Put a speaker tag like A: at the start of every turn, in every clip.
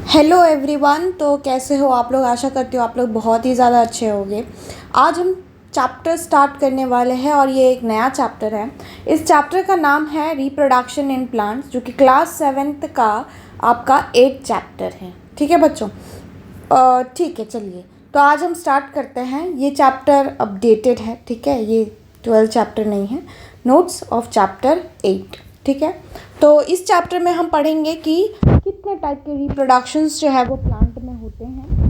A: Hello everyone. तो कैसे हो आप लोग? आशा करती हूँ आप लोग बहुत ही ज़्यादा अच्छे होंगे। आज हम चैप्टर स्टार्ट करने वाले हैं और ये एक नया चैप्टर है। इस चैप्टर का नाम है रिप्रोडक्शन इन प्लांट्स, जो कि क्लास 7th का आपका 8th चैप्टर है। ठीक है बच्चों? ठीक है, चलिए तो आज हम स्टार्ट करते हैं। ये चैप्टर अपडेटेड है, ठीक है, ये 12th चैप्टर नहीं है। नोट्स ऑफ चैप्टर 8, ठीक है। तो इस चैप्टर में हम पढ़ेंगे कि कितने टाइप के रिप्रोडक्शंस जो है वो प्लांट में होते हैं,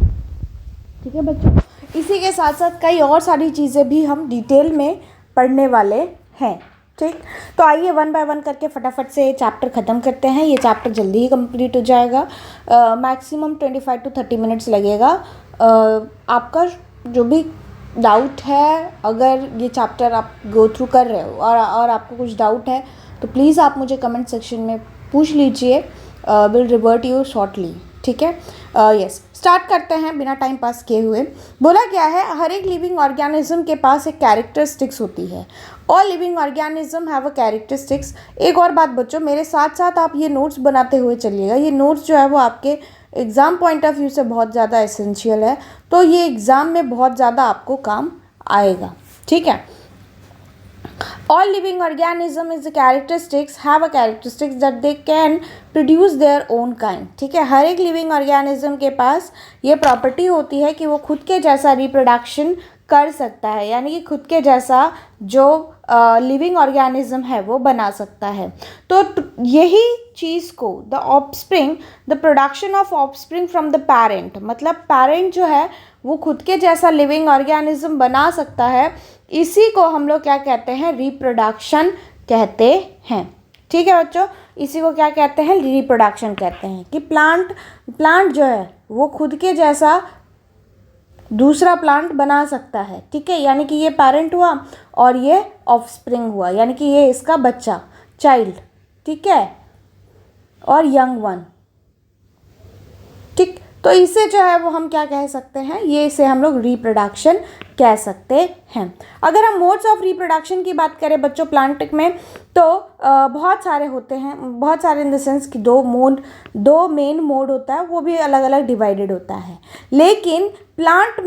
A: ठीक है बच्चों। इसी के साथ साथ कई और सारी चीज़ें भी हम डिटेल में पढ़ने वाले हैं, ठीक। तो आइए वन बाय वन करके फटाफट से चैप्टर ख़त्म करते हैं। ये चैप्टर जल्दी ही कंप्लीट हो जाएगा, मैक्सिमम 25 to 30 मिनट्स लगेगा। आपका जो भी डाउट है, अगर ये चैप्टर आप गो थ्रू कर रहे हो और आपको कुछ डाउट है तो प्लीज़ आप मुझे कमेंट सेक्शन में पूछ लीजिए। विल रिवर्ट यू शॉर्टली, ठीक है। यस, स्टार्ट करते हैं बिना टाइम पास किए हुए। बोला गया है हर एक लिविंग ऑर्गेनिज्म के पास एक कैरेक्टरिस्टिक्स होती है। All living organism have a characteristics. एक और बात बच्चों, मेरे साथ साथ आप ये नोट्स बनाते हुए चलिएगा। ये नोट्स जो है वो आपके एग्ज़ाम पॉइंट ऑफ व्यू से बहुत ज़्यादा एसेंशियल है, तो ये एग्ज़ाम में बहुत ज़्यादा आपको काम आएगा, ठीक है। All living organism is a characteristics have a characteristics that they can produce their own kind, ठीक है। हर एक लिविंग ऑर्गेनिज्म के पास ये प्रॉपर्टी होती है कि वो खुद के जैसा रिप्रोडक्शन कर सकता है, यानी कि खुद के जैसा जो लिविंग ऑर्गेनिज्म है वो बना सकता है। तो यही चीज़ को the offspring, the production of offspring from the parent, मतलब पेरेंट जो है वो खुद के जैसा लिविंग ऑर्गेनिज्म बना सकता है, इसी को हम लोग क्या कहते हैं? रिप्रोडक्शन कहते हैं, ठीक है बच्चों। इसी को क्या कहते हैं? रिप्रोडक्शन कहते हैं कि प्लांट जो है वो खुद के जैसा दूसरा प्लांट बना सकता है, ठीक है। यानी कि ये पेरेंट हुआ और ये ऑफस्प्रिंग हुआ, यानी कि ये इसका बच्चा, चाइल्ड, ठीक है, और यंग वन, ठीक। तो इसे जो है वो हम क्या कह सकते हैं? ये इसे हम लोग रिप्रोडक्शन कह सकते हैं। अगर हम मोड्स ऑफ रिप्रोडक्शन की बात करें बच्चों प्लांट में, तो बहुत सारे होते हैं। बहुत सारे इन द सेंस कि दो मेन मोड होता है, वो भी अलग अलग डिवाइडेड होता है। लेकिन प्लांट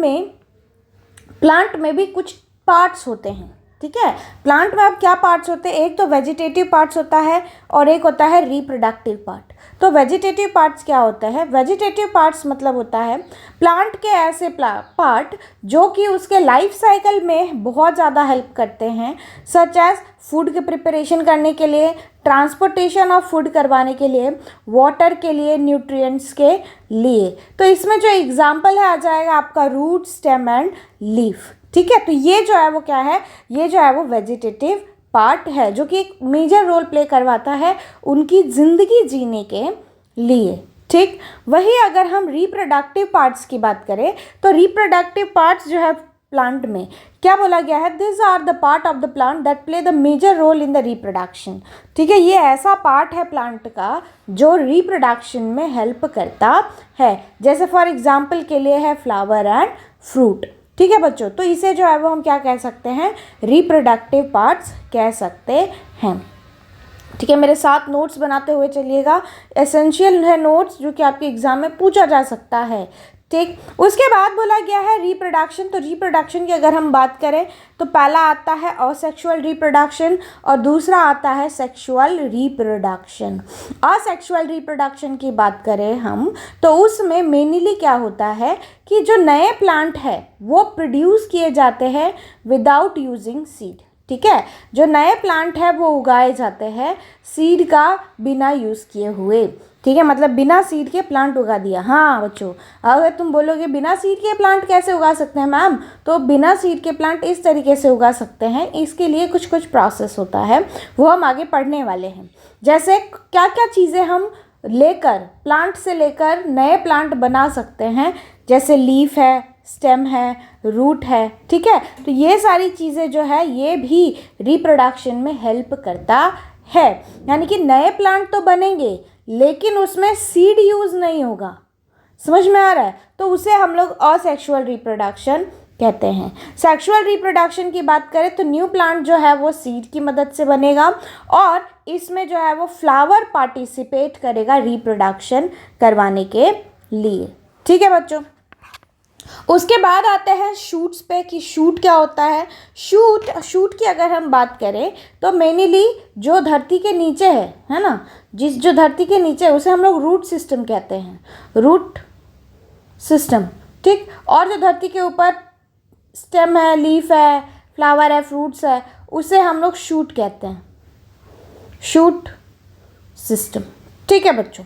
A: में भी कुछ पार्ट्स होते हैं, ठीक है। प्लांट में अब क्या पार्ट्स होते हैं? एक तो वेजिटेटिव पार्ट्स होता है और एक होता है रिप्रोडक्टिव पार्ट। तो वेजिटेटिव पार्ट्स क्या होता है? वेजिटेटिव पार्ट्स मतलब होता है प्लांट के ऐसे पार्ट जो कि उसके लाइफ साइकिल में बहुत ज़्यादा हेल्प करते हैं, सच एज फूड के प्रिपरेशन करने के लिए, ट्रांसपोर्टेशन ऑफ फूड करवाने के लिए, वाटर के लिए, न्यूट्रिएंट्स के लिए। तो इसमें जो एग्जाम्पल है आ जाएगा आपका रूट, स्टेम एंड लीफ, ठीक है। तो ये जो है वो क्या है? ये जो है वो वेजिटेटिव पार्ट है, जो कि एक मेजर रोल प्ले करवाता है उनकी ज़िंदगी जीने के लिए, ठीक। वही अगर हम रिप्रोडक्टिव पार्ट्स की बात करें तो रिप्रोडक्टिव पार्ट्स जो है प्लांट में क्या बोला गया है? This are the part of the plant that play the major role in the reproduction, ठीक है। ये ऐसा पार्ट है प्लांट का जो रिप्रोडक्शन में हेल्प करता है। जैसे फॉर एग्जाम्पल के लिए है फ्लावर एंड फ्रूट, ठीक है बच्चों। तो इसे जो है वो हम क्या कह सकते हैं? रिप्रोडक्टिव पार्ट्स कह सकते हैं, ठीक है। मेरे साथ नोट्स बनाते हुए चलिएगा, एसेंशियल है नोट्स जो कि आपके एग्जाम में पूछा जा सकता है, ठीक। उसके बाद बोला गया है रिप्रोडक्शन। तो रिप्रोडक्शन की अगर हम बात करें तो पहला आता है असेक्सुअल रिप्रोडक्शन और दूसरा आता है सेक्सुअल रिप्रोडक्शन। असेक्सुअल रिप्रोडक्शन की बात करें हम तो उसमें मेनली क्या होता है कि जो नए प्लांट है वो प्रोड्यूस किए जाते हैं विदाउट यूजिंग सीड, ठीक है। जो नए प्लांट है वो उगाए जाते हैं सीड का बिना यूज़ किए हुए, ठीक है। मतलब बिना सीड के प्लांट उगा दिया। हाँ बच्चों, अगर तुम बोलोगे बिना सीड के प्लांट कैसे उगा सकते हैं मैम, तो बिना सीड के प्लांट इस तरीके से उगा सकते हैं। इसके लिए कुछ प्रोसेस होता है, वो हम आगे पढ़ने वाले हैं। जैसे क्या क्या चीज़ें हम लेकर प्लांट से लेकर नए प्लांट बना सकते हैं, जैसे लीफ है, स्टेम है, रूट है, ठीक है। तो ये सारी चीज़ें जो है ये भी रिप्रोडक्शन में हेल्प करता है। यानी कि नए प्लांट तो बनेंगे लेकिन उसमें सीड यूज़ नहीं होगा, समझ में आ रहा है? तो उसे हम लोग असेक्सुअल रिप्रोडक्शन कहते हैं। सेक्सुअल रिप्रोडक्शन की बात करें तो न्यू प्लांट जो है वो सीड की मदद से बनेगा और इसमें जो है वो फ्लावर पार्टिसिपेट करेगा रिप्रोडक्शन करवाने के लिए। ठीक है बच्चों, उसके बाद आते हैं शूट्स पे कि शूट क्या होता है। शूट की अगर हम बात करें तो मेनली जो धरती के नीचे है ना, जो धरती के नीचे है उसे हम लोग रूट सिस्टम कहते हैं, रूट सिस्टम। ठीक, और जो धरती के ऊपर स्टेम है, लीफ है, फ्लावर है, फ्रूट्स है, उसे हम लोग शूट कहते हैं, शूट सिस्टम। ठीक है बच्चों,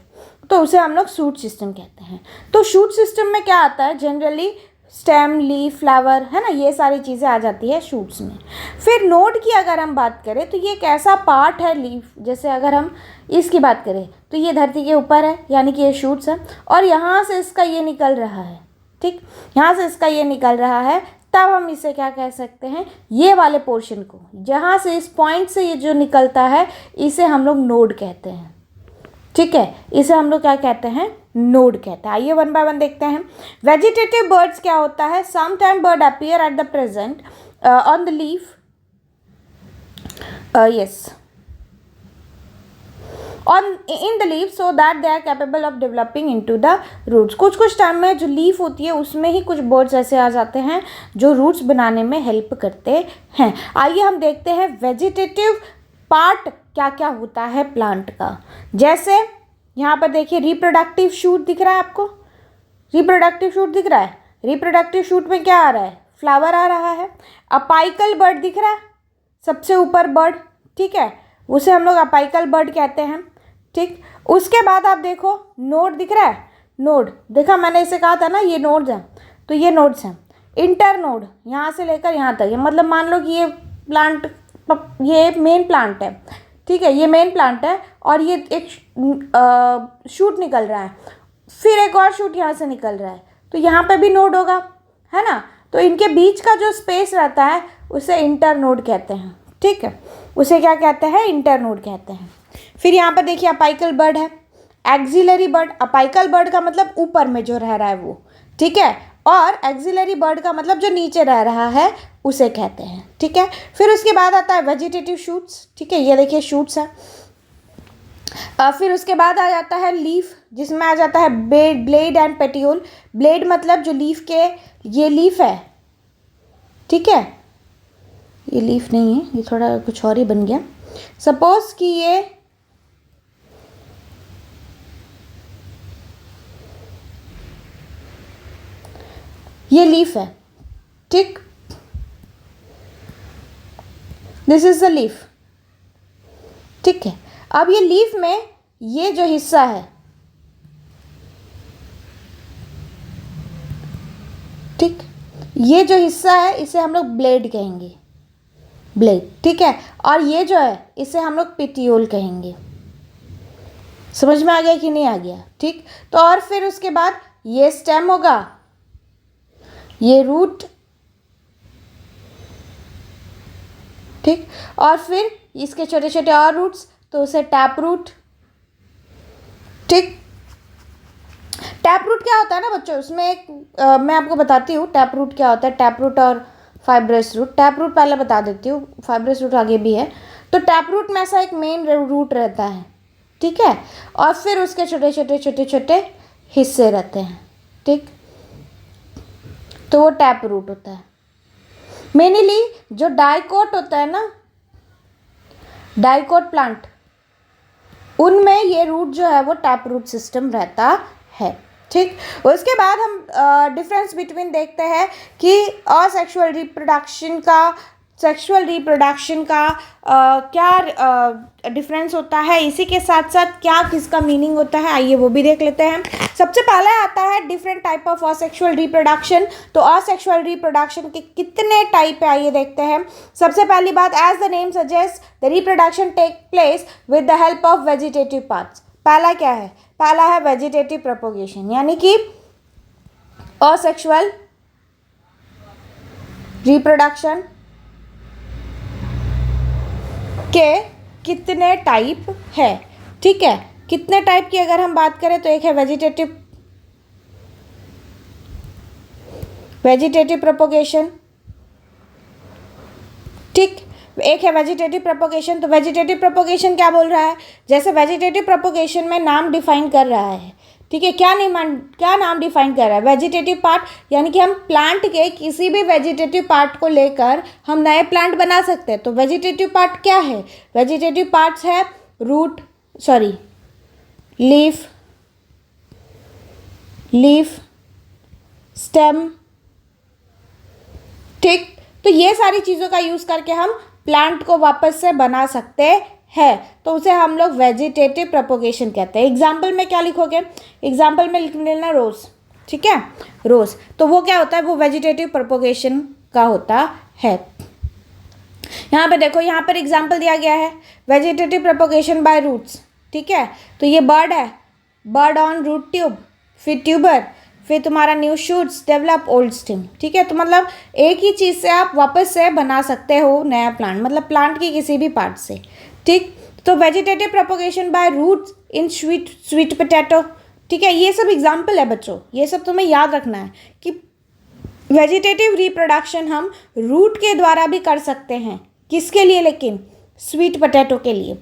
A: तो उसे हम लोग शूट सिस्टम कहते हैं। तो शूट सिस्टम में क्या आता है, जनरली स्टेम, लीफ, फ्लावर, है ना, ये सारी चीज़ें आ जाती है शूट्स में। फिर नोड की अगर हम बात करें तो ये एक ऐसा पार्ट है लीफ, जैसे अगर हम इसकी बात करें तो ये धरती के ऊपर है, यानी कि ये शूट्स है, और यहाँ से इसका ये निकल रहा है। ठीक, यहाँ से इसका ये निकल रहा है, तब हम इसे क्या कह सकते हैं, ये वाले पोर्शन को, जहाँ से इस पॉइंट से ये जो निकलता है, इसे हम लोग नोड कहते हैं। ठीक है, इसे हम लोग क्या कहते हैं, नोड कहते हैं। आइए वन बाय वन देखते हैं। वेजिटेटिव बर्ड्स क्या होता है, some time bud appear at the present on the leaf, yes, in the leaf so that they are capable of developing into the roots। कुछ टाइम में जो लीफ होती है उसमें ही कुछ बर्ड्स ऐसे आ जाते हैं जो रूट्स बनाने में हेल्प करते हैं। आइए हम देखते हैं वेजिटेटिव पार्ट क्या क्या होता है प्लांट का। जैसे यहाँ पर देखिए रिप्रोडक्टिव शूट दिख रहा है आपको, रिप्रोडक्टिव शूट दिख रहा है। रिप्रोडक्टिव शूट में क्या आ रहा है, फ्लावर आ रहा है। अपाइकल बर्ड दिख रहा है, सबसे ऊपर बर्ड, ठीक है, उसे हम लोग अपाइकल बर्ड कहते हैं। ठीक, उसके बाद आप देखो नोड दिख रहा है, नोड देखा मैंने, इसे कहा था ना ये नोड्स हैं, तो ये नोड्स हैं। इंटर नोड यहाँ से लेकर यहाँ तक, ये मतलब मान लो कि ये प्लांट, ये मेन प्लांट है। ठीक है, ये मेन प्लांट है और ये एक शूट निकल रहा है, फिर एक और शूट यहाँ से निकल रहा है, तो यहाँ पे भी नोड होगा, है ना। तो इनके बीच का जो स्पेस रहता है उसे इंटर नोड कहते हैं। ठीक है, उसे क्या कहते हैं, इंटर नोड कहते हैं। फिर यहाँ पर देखिए अपाइकल बर्ड है, एक्सिलरी बर्ड। अपाइकल बर्ड का मतलब ऊपर में जो रह रहा है वो, ठीक है, और एक्सिलरी बर्ड का मतलब जो नीचे रह रहा है उसे कहते हैं। ठीक है, फिर उसके बाद आता है वेजिटेटिव शूट्स। ठीक है, ये देखिए शूट्स है। फिर उसके बाद आ जाता है लीफ, जिसमें आ जाता है ब्लेड एंड पेटियोल। ब्लेड मतलब जो लीफ के, ये लीफ है, ठीक है, ये लीफ नहीं है, ये थोड़ा कुछ और ही बन गया। सपोज कि ये लीफ है, ठीक, दिस इज द लीफ। ठीक है, अब ये लीफ में ये जो हिस्सा है, ठीक, ये जो हिस्सा है इसे हम लोग ब्लेड कहेंगे, ब्लेड। ठीक है, और ये जो है इसे हम लोग पेटियोल कहेंगे। समझ में आ गया कि नहीं आ गया? ठीक, तो और फिर उसके बाद ये स्टेम होगा, ये रूट, ठीक, और फिर इसके छोटे छोटे और रूट्स, तो उसे टैप रूट। ठीक, टैप रूट क्या होता है ना बच्चों, उसमें एक मैं आपको बताती हूँ टैप रूट क्या होता है। टैप रूट और फाइब्रस रूट, टैप रूट पहले बता देती हूँ, फाइब्रस रूट आगे भी है। तो टैप रूट में ऐसा एक मेन रूट रहता है, ठीक है, और फिर उसके छोटे छोटे छोटे छोटे हिस्से रहते हैं। ठीक, तो वो टैप रूट होता है। मेनली जो डाइकोट होता है ना, डाइकोट प्लांट, उनमें ये रूट जो है वो टैप रूट सिस्टम रहता है। ठीक, उसके बाद हम डिफरेंस बिटवीन देखते हैं कि असेक्सुअल रिप्रोडक्शन का, सेक्सुअल रिप्रोडक्शन का क्या डिफरेंस होता है, इसी के साथ साथ क्या किसका मीनिंग होता है, आइए वो भी देख लेते हैं। सबसे पहले आता है different type of asexual reproduction. तो असेक्सुअल रिप्रोडक्शन के कितने टाइप है आइए देखते हैं। सबसे पहली बात, as the name suggest the reproduction take place with the help of vegetative parts. पहला क्या है, पहला है वेजिटेटिव प्रोपोगेशन, यानी कि असेक्सुअल रिप्रोडक्शन के कितने टाइप है। ठीक है, कितने टाइप की अगर हम बात करें तो एक है वेजिटेटिव प्रोपोगेशन, ठीक, एक है वेजिटेटिव प्रोपोगेशन। तो वेजिटेटिव प्रोपोगेशन क्या बोल रहा है, जैसे वेजिटेटिव प्रोपोगेशन में नाम डिफाइन कर रहा है, ठीक है, क्या नाम डिफाइन कर रहा है? वेजिटेटिव पार्ट, यानी कि हम प्लांट के किसी भी वेजिटेटिव पार्ट को लेकर हम नए प्लांट बना सकते हैं। तो वेजिटेटिव पार्ट क्या है? वेजिटेटिव पार्ट्स है रूट, सॉरी, लीफ, स्टेम, ठीक। तो ये सारी चीज़ों का यूज़ करके हम प्लांट को वापस से बना सकते हैं, तो उसे हम लोग वेजिटेटिव प्रोपोगेशन कहते हैं। एग्जाम्पल में क्या लिखोगे? एग्जाम्पल में लिख लेना रोज़, ठीक है, रोज़। तो वो क्या होता है? वो वेजिटेटिव प्रोपोगेशन का होता है। यहाँ पे देखो, यहाँ पर एग्जाम्पल दिया गया है वेजिटेटिव प्रोपोगेशन बाय रूट्स, ठीक है। तो ये बर्ड है, बर्ड ऑन रूट ट्यूब, फिर ट्यूबर, फिर तुम्हारा new shoots develop old stem, ठीक है। तो मतलब एक ही चीज़ से आप वापस से बना सकते हो नया प्लांट, मतलब प्लांट की किसी भी पार्ट से, ठीक। तो vegetative propagation by roots in sweet potato, ठीक है। ये सब एग्जाम्पल है बच्चों, ये सब तुम्हें याद रखना है कि वेजिटेटिव रिप्रोडक्शन हम रूट के द्वारा भी कर सकते हैं। किसके लिए? लेकिन स्वीट पोटैटो के लिए,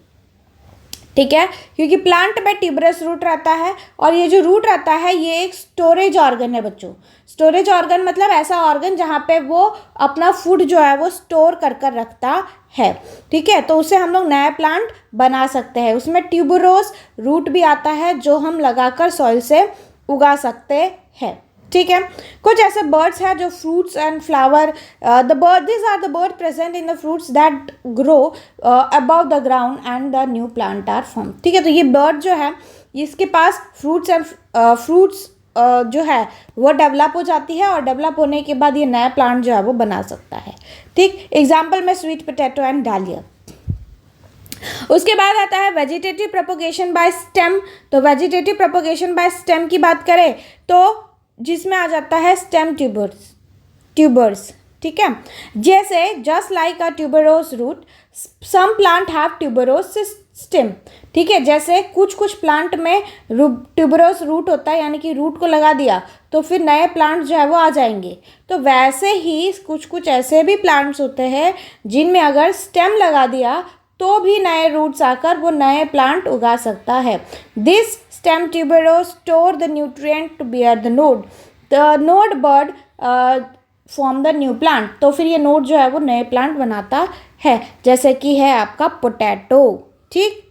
A: ठीक है, क्योंकि प्लांट में ट्यूबरस रूट रहता है और ये जो रूट रहता है ये एक स्टोरेज ऑर्गन है बच्चों। स्टोरेज ऑर्गन मतलब ऐसा ऑर्गन जहाँ पे वो अपना फूड जो है वो स्टोर कर कर रखता है, ठीक है। तो उसे हम लोग नया प्लांट बना सकते हैं। उसमें ट्यूबरोस रूट भी आता है जो हम लगाकर सॉइल से उगा सकते हैं, ठीक है। कुछ ऐसे बर्ड्स हैं जो fruits and flower, this are the bud present in the fruits that grow above the ground and the new plant are form, ठीक है। तो ये बर्ड जो है इसके पास फ्रूट्स जो है वो डेवलप हो जाती है और डेवलप होने के बाद ये नया प्लांट जो है वो बना सकता है, ठीक। एग्जाम्पल में स्वीट पोटैटो एंड डालिया। उसके बाद आता है वेजिटेटिव प्रोपोगेशन बाय स्टेम। तो वेजिटेटिव प्रोपोगेशन बाय स्टेम की बात करें तो जिसमें आ जाता है स्टेम ट्यूबर्स, ठीक है। जैसे just like a tuberous root some plant have tuberous stem, ठीक है। जैसे कुछ प्लांट में ट्यूबरोस रूट होता है, यानी कि रूट को लगा दिया तो फिर नए प्लांट जो है वो आ जाएंगे। तो वैसे ही कुछ ऐसे भी प्लांट्स होते हैं जिनमें अगर स्टेम लगा दिया तो भी नए रूट्स आकर वो नए प्लांट उगा सकता है। This stem tuberose store the nutrient to bear the node. The node bud form the new plant. तो फिर ये नोड जो है वो नए प्लांट बनाता है, जैसे कि है आपका पोटैटो, ठीक।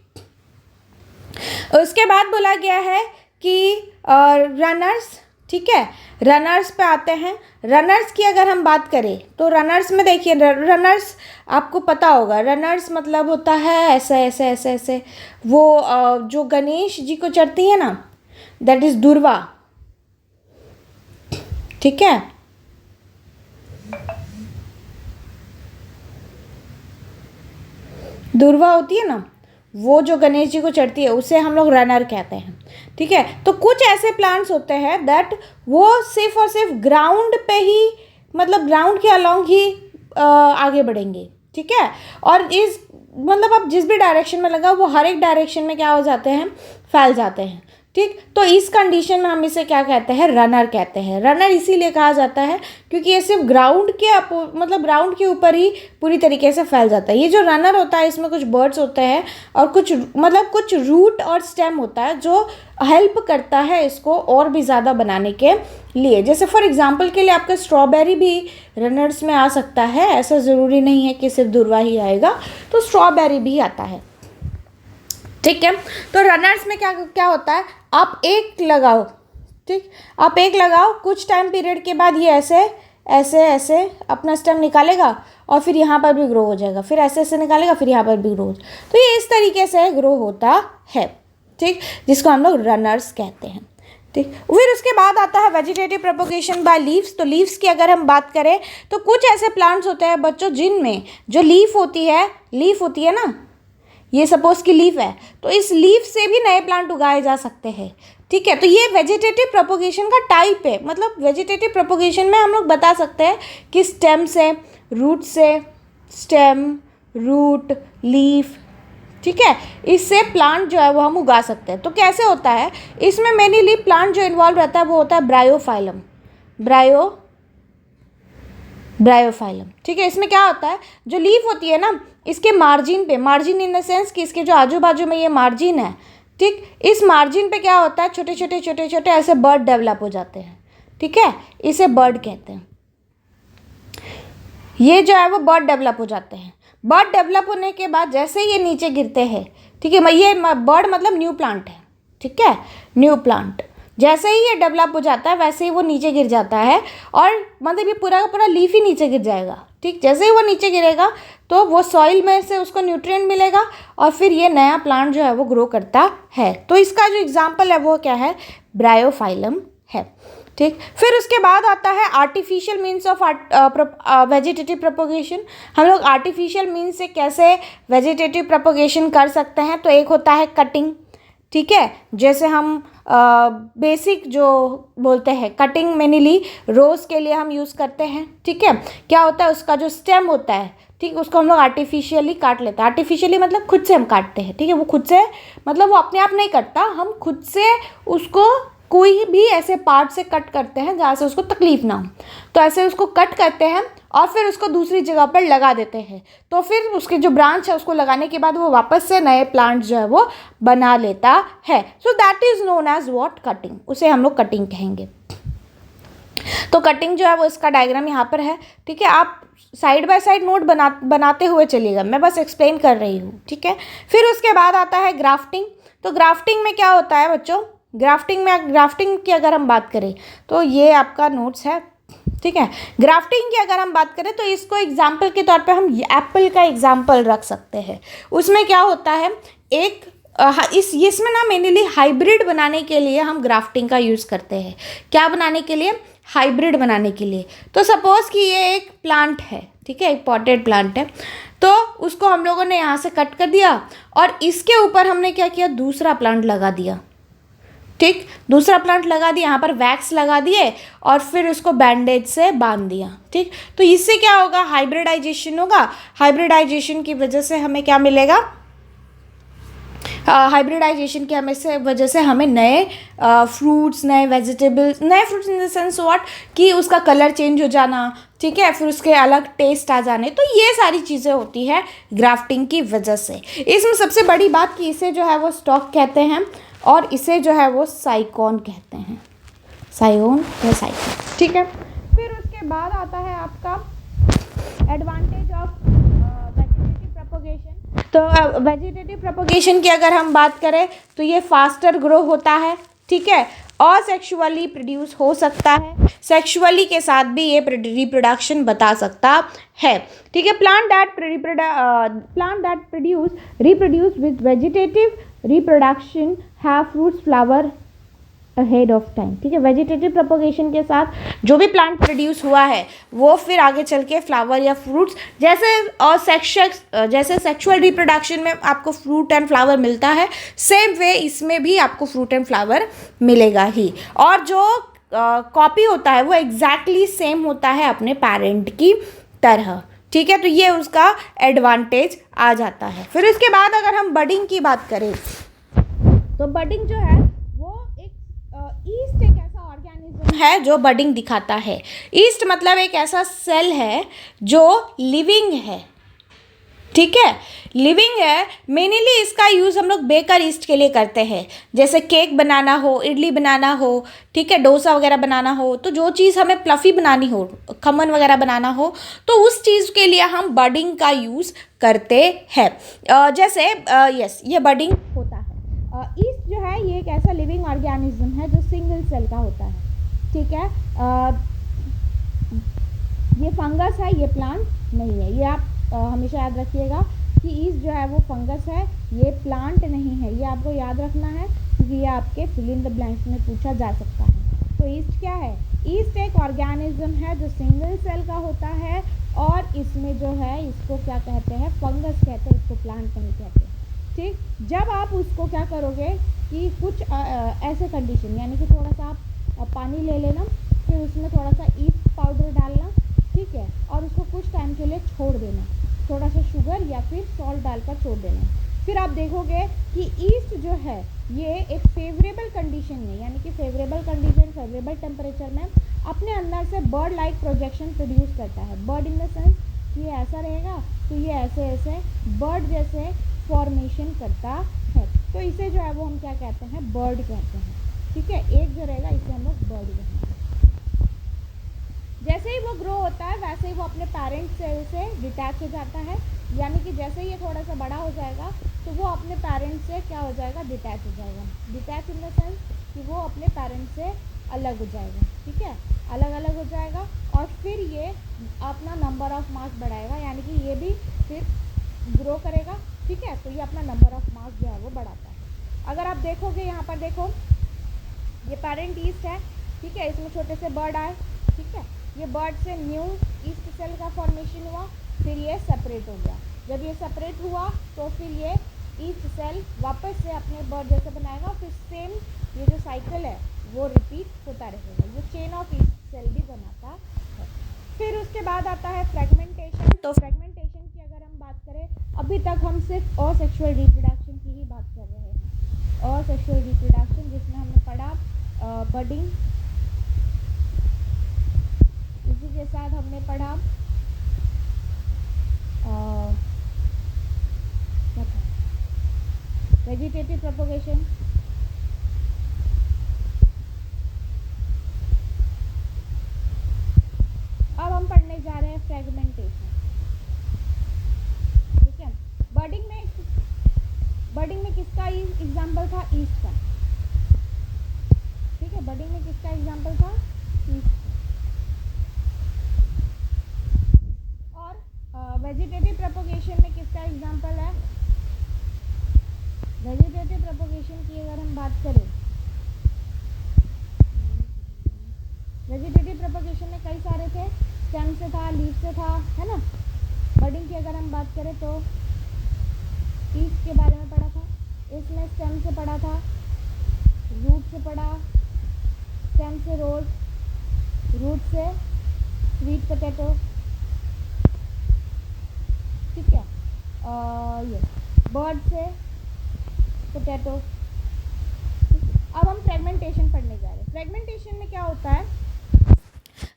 A: उसके बाद बोला गया है कि रनर्स, ठीक है, रनर्स पे आते हैं। रनर्स की अगर हम बात करें तो रनर्स में देखिए, रनर्स आपको पता होगा, रनर्स मतलब होता है ऐसे ऐसे ऐसे ऐसे, वो जो गणेश जी को चढ़ती है ना, दैट इज दुर्वा, ठीक है। दुर्वा होती है ना, वो जो गणेश जी को चढ़ती है उसे हम लोग रनर कहते हैं, ठीक है। तो कुछ ऐसे प्लांट्स होते हैं दैट वो सिर्फ और सिर्फ ग्राउंड पे ही, मतलब ग्राउंड के अलॉन्ग ही आगे बढ़ेंगे, ठीक है। और इस मतलब आप जिस भी डायरेक्शन में लगा वो हर एक डायरेक्शन में क्या हो जाते हैं, फैल जाते हैं, ठीक। तो इस कंडीशन में हम इसे क्या कहते हैं, रनर कहते हैं। रनर इसीलिए कहा जाता है क्योंकि ये सिर्फ ग्राउंड के मतलब ग्राउंड के ऊपर ही पूरी तरीके से फैल जाता है। ये जो रनर होता है इसमें कुछ बर्ड्स होते हैं और कुछ रूट और स्टेम होता है जो हेल्प करता है इसको और भी ज़्यादा बनाने के लिए। जैसे फॉर एग्जाम्पल के लिए आपका स्ट्रॉबेरी भी रनर्स में आ सकता है, ऐसा ज़रूरी नहीं है कि सिर्फ दुर्वा ही आएगा, तो स्ट्रॉबेरी भी आता है, ठीक है। तो रनर्स में क्या क्या होता है, आप एक लगाओ, ठीक, आप एक लगाओ, कुछ टाइम पीरियड के बाद ये ऐसे ऐसे ऐसे अपना स्टेम निकालेगा और फिर यहाँ पर भी ग्रो हो जाएगा, फिर ऐसे ऐसे निकालेगा, फिर यहाँ पर भी ग्रो हो जाएगा। तो ये इस तरीके से ग्रो होता है, ठीक, जिसको हम लोग रनर्स कहते हैं, ठीक। फिर उसके बाद आता है वेजिटेटिव प्रोपोगेशन बाय लीव्स। तो लीव्स की अगर हम बात करें तो कुछ ऐसे प्लांट्स होते हैं बच्चों जिनमें जो लीफ होती है ना, ये सपोज की लीफ है, तो इस लीफ से भी नए प्लांट उगाए जा सकते हैं, ठीक है। तो ये वेजिटेटिव प्रोपोगेशन का टाइप है। मतलब वेजिटेटिव प्रोपोगेशन में हम लोग बता सकते हैं कि स्टेम से, रूट से, स्टेम, रूट, लीफ, ठीक है, इससे प्लांट जो है वो हम उगा सकते हैं। तो कैसे होता है, इसमें मेनली प्लांट जो इन्वॉल्व रहता है वो होता है ब्रायोफाइलम, ब्रायोफाइलम, ठीक है। इसमें क्या होता है, जो लीफ होती है ना, इसके मार्जिन पे, मार्जिन इन द सेंस कि इसके जो आजू बाजू में ये मार्जिन है, ठीक, इस मार्जिन पे क्या होता है, छोटे छोटे छोटे छोटे ऐसे बर्ड डेवलप हो जाते हैं, ठीक है, इसे बर्ड कहते हैं। ये जो है वो बर्ड डेवलप हो जाते हैं। बर्ड डेवलप होने के बाद जैसे ये नीचे गिरते हैं, ठीक है, ये बर्ड मतलब न्यू प्लांट है, ठीक है, न्यू प्लांट जैसे ही ये डेवलप हो जाता है वैसे ही वो नीचे गिर जाता है, और मतलब ये पूरा का पूरा लीफ ही नीचे गिर जाएगा। ठीक, जैसे ही वो नीचे गिरेगा तो वो सॉइल में से उसको न्यूट्रिएंट मिलेगा और फिर ये नया प्लांट जो है वो ग्रो करता है। तो इसका जो एग्जाम्पल है वो क्या है, ब्रायोफाइलम है। ठीक, फिर उसके बाद आता है artificial means of vegetative propagation. हम लोग आर्टिफिशियल मीन्स से कैसे वेजिटेटिव प्रोपोगेशन कर सकते हैं, तो एक होता है कटिंग, ठीक है, जैसे हम बेसिक जो बोलते हैं कटिंग मेनली रोज़ के लिए हम यूज़ करते हैं। ठीक है, क्या होता है उसका जो स्टेम होता है, ठीक, उसको हम लोग आर्टिफिशियली काट लेते हैं। आर्टिफिशियली मतलब खुद से हम काटते हैं, ठीक है, वो खुद से मतलब वो अपने आप नहीं कटता, हम खुद से उसको कोई भी ऐसे पार्ट से कट करते हैं जहाँ से उसको तकलीफ ना हो, तो ऐसे उसको कट करते हैं और फिर उसको दूसरी जगह पर लगा देते हैं। तो फिर उसके जो ब्रांच है उसको लगाने के बाद वो वापस से नए प्लांट जो है वो बना लेता है। So that is known as what, cutting, उसे हम लोग कटिंग कहेंगे। तो कटिंग जो है वो इसका डायग्राम यहाँ पर है। ठीक है, आप साइड बाय साइड नोट बनाते हुए चलिएगा, मैं बस एक्सप्लेन कर रही हूँ। ठीक है, फिर उसके बाद आता है ग्राफ्टिंग। तो ग्राफ्टिंग में क्या होता है बच्चों, ग्राफ्टिंग की अगर हम बात करें तो ये आपका नोट्स है। ठीक है, ग्राफ्टिंग की अगर हम बात करें तो इसको एग्जाम्पल के तौर पे हम एप्पल का एग्जाम्पल रख सकते हैं। उसमें क्या होता है, एक इसमें ना मेनली हाइब्रिड बनाने के लिए हम ग्राफ्टिंग का यूज़ करते हैं। क्या बनाने के लिए, हाइब्रिड बनाने के लिए। तो सपोज़ कि ये एक प्लांट है, ठीक है, एक पॉटेड प्लांट है, तो उसको हम लोगों ने यहाँ से कट कर दिया और इसके ऊपर हमने क्या किया, दूसरा प्लांट लगा दिया। ठीक, दूसरा प्लांट लगा दिया, यहाँ पर वैक्स लगा दिए और फिर उसको बैंडेज से बांध दिया। ठीक, तो इससे क्या होगा, हाइब्रिडाइजेशन होगा। हाइब्रिडाइजेशन की वजह से हमें क्या मिलेगा, हाइब्रिडाइजेशन की वजह से हमें नए फ्रूट्स, नए वेजिटेबल्स, नए fruits in the sense what, कि उसका कलर चेंज हो जाना, ठीक है, फिर उसके अलग टेस्ट आ जाने। तो ये सारी चीज़ें होती है ग्राफ्टिंग की वजह से। इसमें सबसे बड़ी बात कि इसे जो है वो स्टॉक कहते हैं और इसे जो है वो साइकॉन कहते हैं, साइओन या साइकॉन। ठीक है, फिर उसके बाद आता है आपका एडवांटेज ऑफ वेजिटेटिव प्रोपोगेशन। तो वेजिटेटिव प्रोपोगेशन की अगर हम बात करें तो ये फास्टर ग्रो होता है, ठीक है, और सेक्सुअली प्रोड्यूस हो सकता है, सेक्सुअली के साथ भी ये रिप्रोडक्शन बता सकता है। ठीक है, plant that reproduce with vegetative reproduction have fruits flower ahead of time. ठीक है, वेजिटेटिव प्रोपोगेशन के साथ जो भी प्लांट प्रोड्यूस हुआ है वो फिर आगे चल के फ्लावर या फ्रूट्स जैसे, और जैसे सेक्सुअल रिप्रोडक्शन में आपको फ्रूट एंड फ्लावर मिलता है, सेम वे इसमें भी आपको फ्रूट एंड फ्लावर मिलेगा ही। और जो कॉपी होता है वो एग्जैक्टली सेम होता है अपने पेरेंट की तरह। ठीक है, तो ये उसका एडवांटेज आ जाता है। फिर उसके बाद अगर हम बडिंग की बात करें तो बडिंग जो है वो ईस्ट एक ऐसा ऑर्गेनिज्म है जो बडिंग दिखाता है। ईस्ट मतलब एक ऐसा सेल है जो लिविंग है। ठीक है, लिविंग है। मेनली इसका यूज़ हम लोग बेकर ईस्ट के लिए करते हैं, जैसे केक बनाना हो, इडली बनाना हो, ठीक है, डोसा वगैरह बनाना हो, तो जो चीज़ हमें प्लफ़ी बनानी हो, खमन वगैरह बनाना हो, तो उस चीज़ के लिए हम बडिंग का यूज़ करते हैं। जैसे यस, ये बडिंग होता है। ईस्ट जो है ये एक ऐसा लिविंग ऑर्गेनिज्म है जो सिंगल सेल का होता है। ठीक है, ये फंगस है, ये प्लांट नहीं है। ये आप हमेशा याद रखिएगा कि ईस्ट जो है वो फंगस है, ये प्लांट नहीं है। ये आपको याद रखना है क्योंकि ये आपके फिल इन द ब्लैंक्स में पूछा जा सकता है। तो ईस्ट क्या है, ईस्ट एक ऑर्गेनिज्म है जो सिंगल सेल का होता है और इसमें जो है इसको क्या कहते हैं, फंगस कहते हैं, इसको प्लांट नहीं कहते। ठीक, जब आप उसको क्या करोगे कि कुछ ऐसे कंडीशन, यानी कि थोड़ा सा आप पानी ले लेना, फिर उसमें थोड़ा सा ईस्ट पाउडर डालना, ठीक है, और उसको कुछ टाइम के लिए छोड़ देना, थोड़ा सा शुगर या फिर सॉल्ट डालकर छोड़ देना। फिर आप देखोगे कि ईस्ट जो है ये एक फेवरेबल कंडीशन में, यानी कि फेवरेबल कंडीशन, फेवरेबल टेम्परेचर में अपने अंदर से बर्ड लाइक प्रोजेक्शन प्रोड्यूस करता है। बर्ड इन द सेंस ये ऐसा रहेगा तो ये ऐसे ऐसे बर्ड जैसे फॉर्मेशन करता है। तो इसे जो है वो हम क्या कहते हैं, बर्ड कहते हैं। ठीक है, एक जो रहेगा इसे हम लोग बर्ड कहेंगे। जैसे ही वो ग्रो होता है वैसे ही वो अपने पेरेंट सेल से डिटैच हो जाता है, यानी कि जैसे ही ये थोड़ा सा बड़ा हो जाएगा तो वो अपने पेरेंट से क्या हो जाएगा, डिटैच हो जाएगा। डिटैच इन द सेंस कि वो अपने पेरेंट से अलग हो जाएगा। ठीक है, अलग अलग हो जाएगा और फिर ये अपना नंबर ऑफ मास बढ़ाएगा, यानी कि ये भी फिर ग्रो करेगा। ठीक है, तो ये अपना नंबर ऑफ मास जो है वो बढ़ाता है। अगर आप देखोगे यहाँ पर देखो, ये पेरेंट ईस्ट है। ठीक है, इसमें छोटे से बर्ड आए। ठीक है, ये बर्ड से न्यू ईस्ट सेल का फॉर्मेशन हुआ, फिर ये सेपरेट हो गया। जब ये सेपरेट हुआ तो फिर ये ईस्ट सेल वापस से अपने बर्ड जैसे बनाएगा, फिर सेम ये जो साइकिल है वो रिपीट होता रहेगा। ये चेन ऑफ ईस्ट सेल भी बनाता है। फिर उसके बाद आता है फ्रेगमेंटेशन। तो फ्रेगमेंटेशन की अगर हम बात करें, अभी तक हम सिर्फ असेक्सुअल रिप्रोडक्शन की ही बात कर रहे हैं। असेक्सुअल रिप्रोडक्शन जिसमें हमने पढ़ा बडिंग, इसी के साथ हमने पढ़ा वेजिटेटिव प्रोपगेशन, अब हम पढ़ने जा रहे हैं फ्रेगमेंटेशन। ठीक है, बर्डिंग में किसका एग्जाम्पल था, ईस्ट का। ठीक है, बर्डिंग में किसका एग्जाम्पल था, ईस्ट का। और वेजिटेटिव प्रोपगेशन में किसका एग्जाम्पल है, वेजिटेटिव प्रोपगेशन की अगर हम बात करें, वेजिटेटिव प्रोपगेशन में कई सारे थे, स्टेम से था, लीफ से था, है ना। बर्डिंग की अगर हम बात करें तो ईस्ट के बारे में पढ़ा था, इसमें स्टेम से पढ़ा था, रूट से पढ़ा, स्टेम से रोज, रूट से स्वीट पोटैटो। ठीक है, ये बर्ड से पोटैटो। अब हम फ्रेगमेंटेशन पढ़ने जा रहे हैं। फ्रेगमेंटेशन में क्या होता है,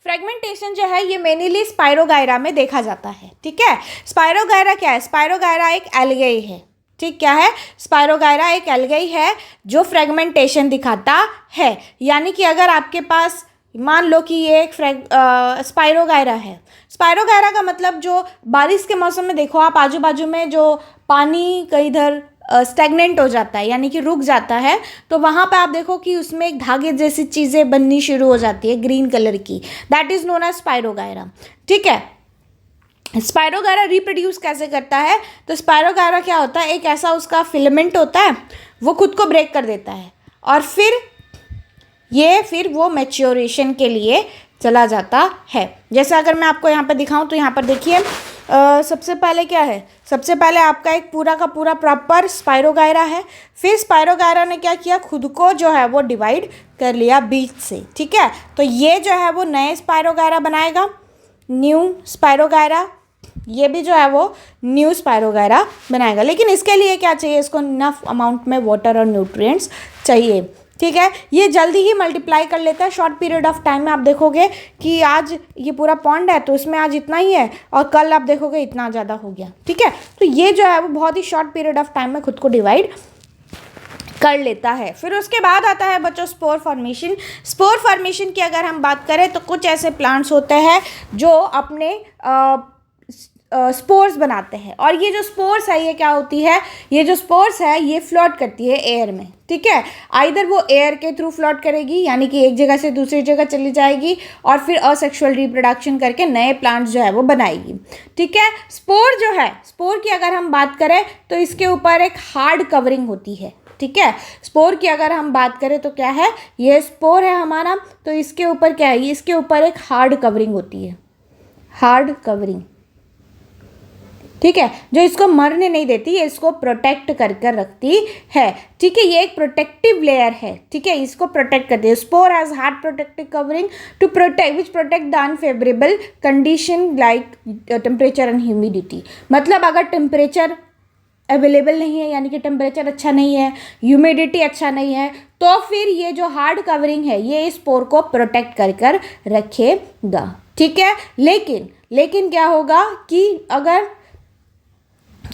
A: फ्रेगमेंटेशन जो है ये मेनली स्पाइरोगायरा में देखा जाता है। ठीक है, स्पाइरोगायरा क्या है, स्पाइरोगायरा एक एल्गेई है। ठीक, क्या है, स्पाइरोगायरा एक एल्गेई है जो फ्रेगमेंटेशन दिखाता है। यानी कि अगर आपके पास मान लो कि ये एक स्पाइरोगायरा है। स्पाइरोगायरा का मतलब जो बारिश के मौसम में देखो आप आजू बाजू में जो पानी कहीं इधर स्टैग्नेंट हो जाता है, यानी कि रुक जाता है, तो वहाँ पे आप देखो कि उसमें एक धागे जैसी चीज़ें बननी शुरू हो जाती है ग्रीन कलर की, that is known as spirogyra. ठीक है, स्पाइरोगायरा रिप्रोड्यूस कैसे करता है, तो स्पाइरोगायरा क्या होता है, एक ऐसा उसका फिलामेंट होता है, वो खुद को ब्रेक कर देता है और फिर वो मैच्योरेशन के लिए चला जाता है। जैसे अगर मैं आपको यहाँ पर दिखाऊं तो यहाँ पर देखिए, सबसे पहले क्या है, सबसे पहले आपका एक पूरा का पूरा प्रॉपर स्पाइरोगायरा है। फिर स्पाइरोगायरा ने क्या किया, खुद को जो है वो डिवाइड कर लिया बीच से। ठीक है, तो ये जो है वो नए स्पाइरोगायरा बनाएगा, न्यू स्पाइरोगायरा। ये भी जो है वो न्यू स्पाइरोगायरा बनाएगा, लेकिन इसके लिए क्या चाहिए, इसको इनफ अमाउंट में वाटर और न्यूट्रिएंट्स चाहिए। ठीक है, ये जल्दी ही मल्टीप्लाई कर लेता है शॉर्ट पीरियड ऑफ टाइम में। आप देखोगे कि आज ये पूरा पॉन्ड है तो इसमें आज इतना ही है और कल आप देखोगे इतना ज़्यादा हो गया। ठीक है, तो ये जो है वो बहुत ही शॉर्ट पीरियड ऑफ टाइम में खुद को डिवाइड कर लेता है। फिर उसके बाद आता है बच्चों स्पोर फॉर्मेशन। स्पोर फॉर्मेशन की अगर हम बात करें तो कुछ ऐसे प्लांट्स होते हैं जो अपने स्पोर्स बनाते हैं, और ये जो स्पोर्स है ये क्या होती है, ये जो स्पोर्स है ये फ्लोट करती है एयर में। ठीक है, आइदर वो एयर के थ्रू फ्लोट करेगी, यानी कि एक जगह से दूसरी जगह चली जाएगी और फिर असेक्सुअल रिप्रोडक्शन करके नए प्लांट्स जो है वो बनाएगी। ठीक है, स्पोर जो है, स्पोर की अगर हम बात करें तो इसके ऊपर एक हार्ड कवरिंग होती है। ठीक है, स्पोर की अगर हम बात करें तो क्या है, ये स्पोर है हमारा, तो इसके ऊपर क्या है, इसके ऊपर एक हार्ड कवरिंग होती है, हार्ड कवरिंग। ठीक है, जो इसको मरने नहीं देती, ये इसको प्रोटेक्ट कर कर रखती है। ठीक है, ये एक प्रोटेक्टिव लेयर है। ठीक है, इसको प्रोटेक्ट करती है। Spore has hard protective covering to protect which protect the unfavourable condition like temperature and humidity. मतलब अगर टेम्परेचर अवेलेबल नहीं है, यानी कि टेम्परेचर अच्छा नहीं है, ह्यूमिडिटी अच्छा नहीं है, तो फिर ये जो हार्ड कवरिंग है ये इस स्पोर को प्रोटेक्ट कर कर रखेगा। ठीक है, लेकिन क्या होगा कि अगर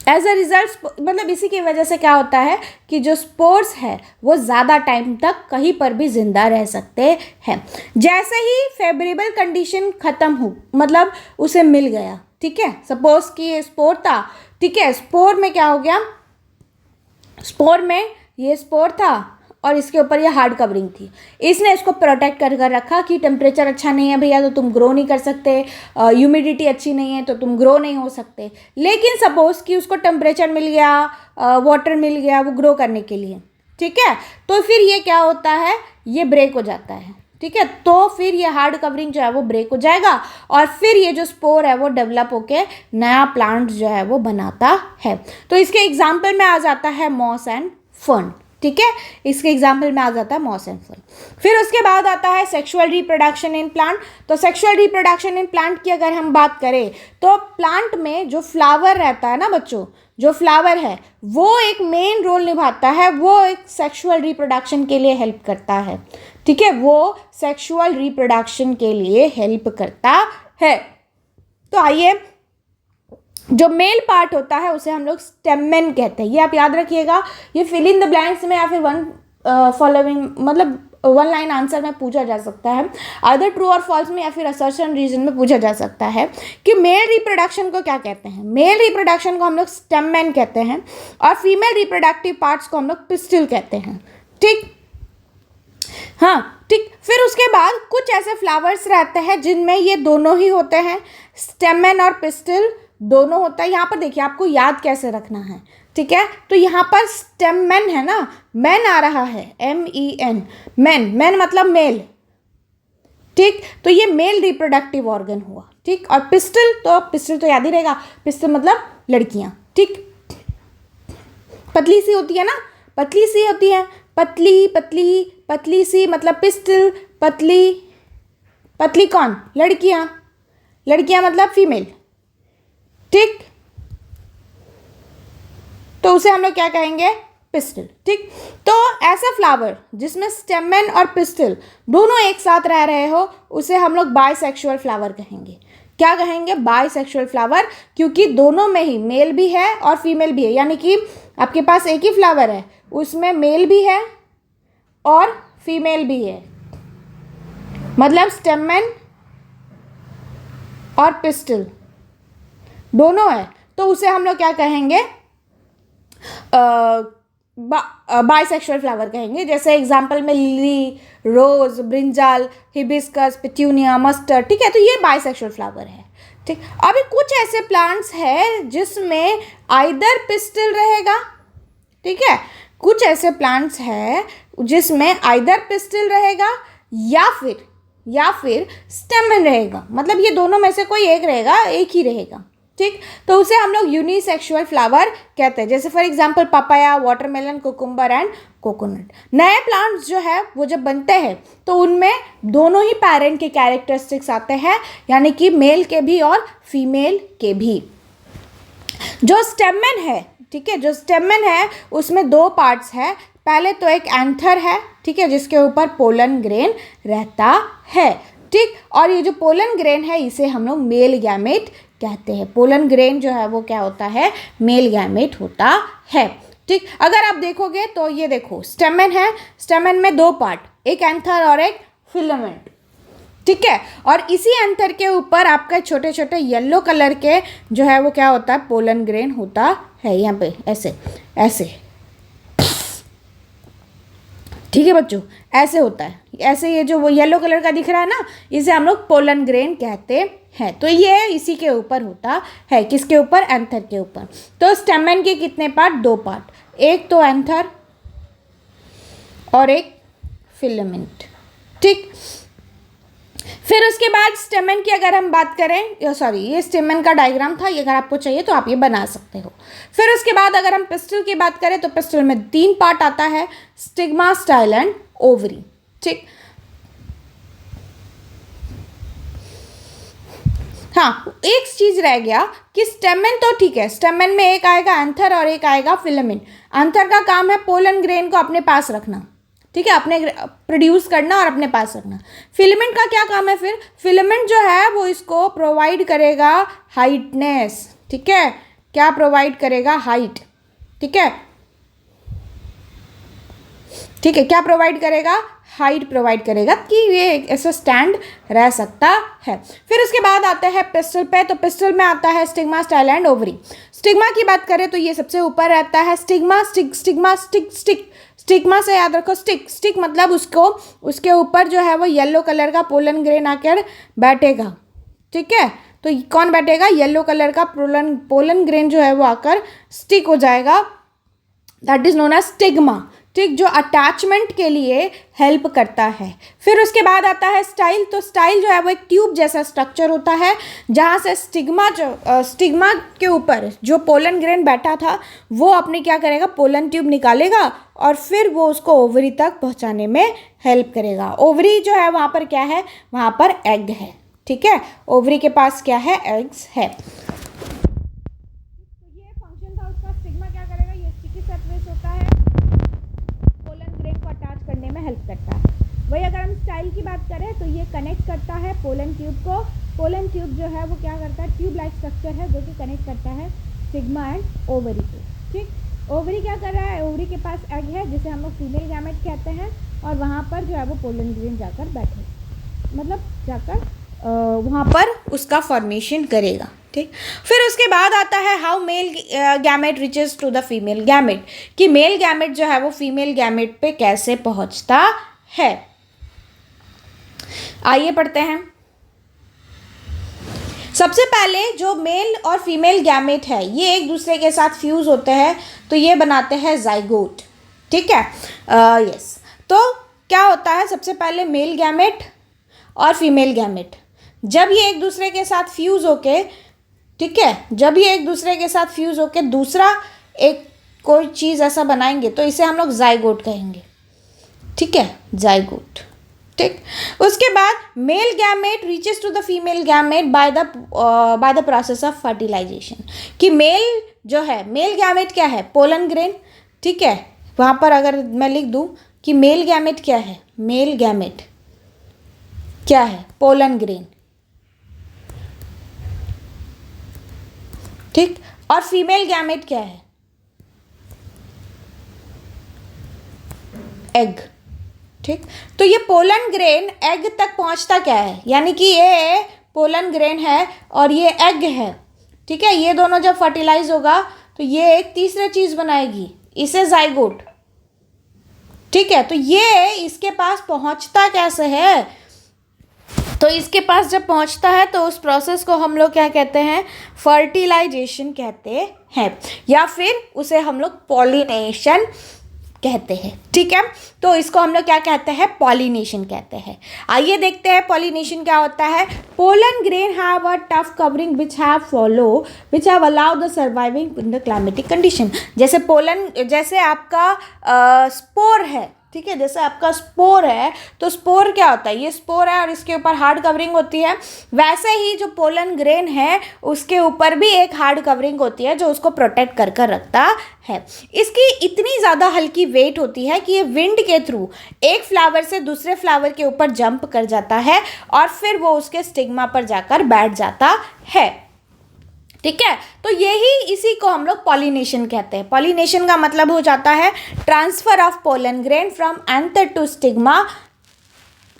A: एज अ रिजल्ट मतलब इसी की वजह से क्या होता है कि जो स्पोर्स है वो ज़्यादा टाइम तक कहीं पर भी जिंदा रह सकते हैं। जैसे ही फेवरेबल कंडीशन ख़त्म हो, मतलब उसे मिल गया, ठीक है, सपोज कि ये स्पोर था, ठीक है, स्पोर में क्या हो गया, स्पोर में ये स्पोर था और इसके ऊपर ये हार्ड कवरिंग थी, इसने इसको प्रोटेक्ट कर कर रखा कि टेम्परेचर अच्छा नहीं है भैया तो तुम ग्रो नहीं कर सकते, ह्यूमिडिटी अच्छी नहीं है तो तुम ग्रो नहीं हो सकते। लेकिन सपोज कि उसको टेम्परेचर मिल गया, वाटर मिल गया वो ग्रो करने के लिए, ठीक है, तो फिर ये क्या होता है, ये ब्रेक हो जाता है, ठीक है, तो फिर ये हार्ड कवरिंग जो है वो ब्रेक हो जाएगा और फिर ये जो स्पोर है वो डेवलप होके नया प्लांट जो है वो बनाता है। तो इसके एग्जाम्पल में आ जाता है मॉस एंड फर्न, ठीक है, इसके एग्जाम्पल में आ जाता है मॉस एंड फर्न। फिर उसके बाद आता है सेक्सुअल रिप्रोडक्शन इन प्लांट। तो सेक्सुअल रिप्रोडक्शन इन प्लांट की अगर हम बात करें तो प्लांट में जो फ्लावर रहता है ना बच्चों, जो फ्लावर है वो एक मेन रोल निभाता है, वो एक सेक्सुअल रिप्रोडक्शन के लिए हेल्प करता है, ठीक है, वो सेक्सुअल रिप्रोडक्शन के लिए हेल्प करता है। तो आइए, जो मेल पार्ट होता है उसे हम लोग स्टेमेन कहते हैं, ये आप याद रखिएगा, ये फिल इन द ब्लैंक्स में या फिर वन फॉलोइंग मतलब वन लाइन आंसर में पूछा जा सकता है, आइदर ट्रू और फॉल्स में या फिर असर्शन रीजन में पूछा जा सकता है कि मेल रिप्रोडक्शन को क्या कहते हैं। मेल रिप्रोडक्शन को हम लोग स्टेमेन कहते हैं और फीमेल रिप्रोडक्टिव पार्ट्स को हम लोग पिस्टिल कहते हैं, ठीक, हाँ ठीक। फिर उसके बाद कुछ ऐसे फ्लावर्स रहते हैं जिनमें ये दोनों ही होते हैं, स्टेमेन और पिस्टिल दोनों होता है। यहाँ पर देखिए आपको याद कैसे रखना है, ठीक है, तो यहाँ पर स्टेमेन है ना, मैन आ रहा है, MEN, मैन, मैन मतलब मेल, ठीक, तो ये मेल रिप्रोडक्टिव ऑर्गन हुआ, ठीक, और पिस्टिल तो याद ही रहेगा, पिस्टिल मतलब लड़कियाँ, ठीक, पतली सी होती है ना, पतली सी होती है, पतली पतली पतली सी मतलब पिस्टिल, पतली पतली कौन, लड़कियाँ, लड़कियाँ मतलब फीमेल, ठीक, तो उसे हम लोग क्या कहेंगे, पिस्टिल, ठीक। तो ऐसा फ्लावर जिसमें स्टेमेन और पिस्टिल दोनों एक साथ रह रहे हो उसे हम लोग बाइसेक्सुअल फ्लावर कहेंगे। क्या कहेंगे, बाइसेक्सुअल फ्लावर, क्योंकि दोनों में ही मेल भी है और फीमेल भी है, यानी कि आपके पास एक ही फ्लावर है उसमें मेल भी है और फीमेल भी है, मतलब स्टेमेन और पिस्टिल दोनों है, तो उसे हम लोग क्या कहेंगे, बाइसेक्सुअल फ्लावर कहेंगे। जैसे एग्जांपल में लिली, रोज, ब्रिंजाल, हिबिस्कस, पिट्यूनिया, मस्टर्ड, ठीक है, तो ये बाइसेक्सुअल फ्लावर है, ठीक। अभी कुछ ऐसे प्लांट्स हैं जिसमें आइदर पिस्टिल रहेगा, ठीक है, कुछ ऐसे प्लांट्स हैं जिसमें आइदर पिस्टिल रहेगा या फिर स्टेमन रहेगा, मतलब ये दोनों में से कोई एक रहेगा, एक ही रहेगा, ठीक, तो उसे हम लोग यूनिसेक्सुअल फ्लावर कहते हैं। जैसे for example papaya, watermelon, cucumber and coconut. नए प्लांट्स जो है वो जब बनते हैं तो उनमें दोनों ही पेरेंट के कैरेक्टरिस्टिक्स आते हैं, यानी कि मेल के भी और फीमेल के भी। जो स्टेमेन है, ठीक है, जो स्टेमेन है उसमें दो पार्ट्स है, पहले तो एक एंथर है, ठीक है, जिसके ऊपर पोलन ग्रेन रहता है, ठीक, और ये जो पोलन ग्रेन है इसे हम लोग मेल गैमेट कहते हैं। पोलन ग्रेन जो है वो क्या होता है, मेल गैमेट होता है, ठीक। अगर आप देखोगे तो ये देखो स्टेमेन है, स्टेमेन में दो पार्ट, एक एंथर और एक फिलामेंट, ठीक है, और इसी एंथर के ऊपर आपका छोटे छोटे येलो कलर के जो है वो क्या होता है, पोलन ग्रेन होता है, यहाँ पे ऐसे ऐसे, ठीक है बच्चों, ऐसे होता है, ऐसे ये जो वो येलो कलर का दिख रहा है ना इसे हम लोग पोलन ग्रेन कहते हैं। तो ये इसी के ऊपर होता है, किसके ऊपर, एंथर के ऊपर। तो स्टेमेन के कितने पार्ट, दो पार्ट, एक तो एंथर और एक फिलामेंट, ठीक। फिर उसके बाद स्टेमेन की अगर हम बात करें, सॉरी ये स्टेमेन का डायग्राम था, ये अगर आपको चाहिए तो आप ये बना सकते हो। फिर उसके बाद अगर हम पिस्टिल की बात करें तो पिस्टिल में तीन पार्ट आता है, स्टिग्मा, स्टाइल एंड ओवरी, ठीक। हाँ, एक चीज रह गया कि स्टेमेन तो ठीक है, स्टेमेन में एक आएगा एंथर और एक आएगा फिलामेंट। एंथर का काम है पोलन ग्रेन को अपने पास रखना, ठीक है, अपने प्रोड्यूस करना और अपने पास रखना। फिलामेंट का क्या काम है, फिर फिलामेंट जो है वो इसको प्रोवाइड करेगा हाइटनेस, ठीक है, क्या प्रोवाइड करेगा? हाइट। ठीक है, ठीक है, क्या प्रोवाइड करेगा? हाइट प्रोवाइड करेगा कि ये ऐसा स्टैंड रह सकता है। फिर उसके बाद आता है पिस्टल पे, तो पिस्टल में आता है stigma, style and ovary. Stigma की बात करें तो ये सबसे ऊपर रहता है। स्टिग्मा, स्टिग्मा से याद रखो स्टिक मतलब उसको, उसके ऊपर जो है वो येलो कलर का पोलन ग्रेन आकर बैठेगा। ठीक है, तो कौन बैठेगा? येलो कलर का पोलन ग्रेन जो है वो आकर स्टिक हो जाएगा, that is known as stigma. ठीक, जो अटैचमेंट के लिए हेल्प करता है। फिर उसके बाद आता है स्टाइल, तो स्टाइल जो है वो एक ट्यूब जैसा स्ट्रक्चर होता है, जहाँ से स्टिग्मा के ऊपर जो पोलन ग्रेन बैठा था वो अपनी क्या करेगा? पोलन ट्यूब निकालेगा और फिर वो उसको ओवरी तक पहुँचाने में हेल्प करेगा। ओवरी जो है वहाँ पर क्या है? वहाँ पर एग है। ठीक है, ओवरी के पास क्या है? एग्स है। हेल्प करता है। वही अगर हम स्टाइल की बात करें तो ये कनेक्ट करता है पोलन ट्यूब को। पोलन ट्यूब जो है वो क्या करता है? ट्यूब लाइक स्ट्रक्चर है जो कि कनेक्ट करता है स्टिग्मा एंड ओवरी को। ठीक, ओवरी क्या कर रहा है? ओवरी के पास एग है जिसे हम लोग फीमेल गैमेट कहते हैं, और वहाँ पर जो है वो पोलन ग्रेन जाकर बैठे, मतलब जाकर वहाँ पर उसका फॉर्मेशन करेगा। ठीक, फिर उसके बाद आता है how male gamete reaches to the female gamete, कि मेल गैमेट जो है वो फीमेल गैमेट पे कैसे पहुंचता है। आइए पढ़ते हैं। सबसे पहले जो मेल और फीमेल गैमेट है ये एक दूसरे के साथ फ्यूज होते हैं, तो ये बनाते हैं जाइगोट। ठीक है, यस। तो क्या होता है? सबसे पहले मेल गैमेट और फीमेल गैमेट जब ये एक दूसरे के साथ फ्यूज होके, ठीक है, जब ये एक दूसरे के साथ फ्यूज होके दूसरा एक कोई चीज़ ऐसा बनाएंगे तो इसे हम लोग जाइगोट कहेंगे। ठीक है, जाइगोट। ठीक, उसके बाद male gamete reaches to the female gamete by the process of fertilisation, कि मेल जो है, मेल गैमेट क्या है? Pollen grain. ठीक है, वहाँ पर अगर मैं लिख दूँ कि मेल गैमेट क्या है? मेल गैमेट क्या है? Pollen grain. ठीक, और फीमेल गैमेट क्या है? एग। ठीक, तो ये पोलन ग्रेन एग तक पहुंचता क्या है? यानी कि ये पोलन ग्रेन है और ये एग है। ठीक है, ये दोनों जब फर्टिलाइज होगा तो ये एक तीसरा चीज बनाएगी, इसे जाइगोट। ठीक है, तो ये इसके पास पहुंचता कैसे है? तो इसके पास जब पहुंचता है तो उस प्रोसेस को हम लोग क्या कहते हैं? फर्टिलाइजेशन कहते हैं, या फिर उसे हम लोग पॉलिनेशन कहते हैं। ठीक है, तो इसको हम लोग क्या कहते हैं? पॉलिनेशन कहते हैं। आइए देखते हैं पॉलिनेशन क्या होता है। Pollen grain have a tough covering which have allowed the surviving in the climatic condition. जैसे आपका स्पोर है, ठीक है, जैसे आपका स्पोर है तो स्पोर क्या होता है? ये स्पोर है और इसके ऊपर हार्ड कवरिंग होती है। वैसे ही जो पोलन ग्रेन है उसके ऊपर भी एक हार्ड कवरिंग होती है जो उसको प्रोटेक्ट कर कर रखता है। इसकी इतनी ज़्यादा हल्की वेट होती है कि ये विंड के थ्रू एक फ्लावर से दूसरे फ्लावर के ऊपर जंप कर जाता है और फिर वो उसके स्टिग्मा पर जाकर बैठ जाता है। ठीक है, तो यही इसी को हम लोग पॉलिनेशन कहते हैं। पॉलिनेशन का मतलब हो जाता है transfer of pollen grain from anther to stigma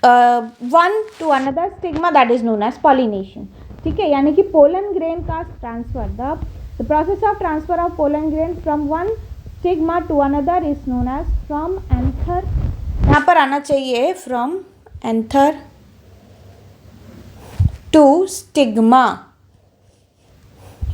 A: one to another stigma, that is known as pollination. ठीक है, यानी कि पोलन ग्रेन का transfer, the process of transfer of pollen grain from one stigma to another is known as from anther, यहाँ पर आना चाहिए from anther to stigma,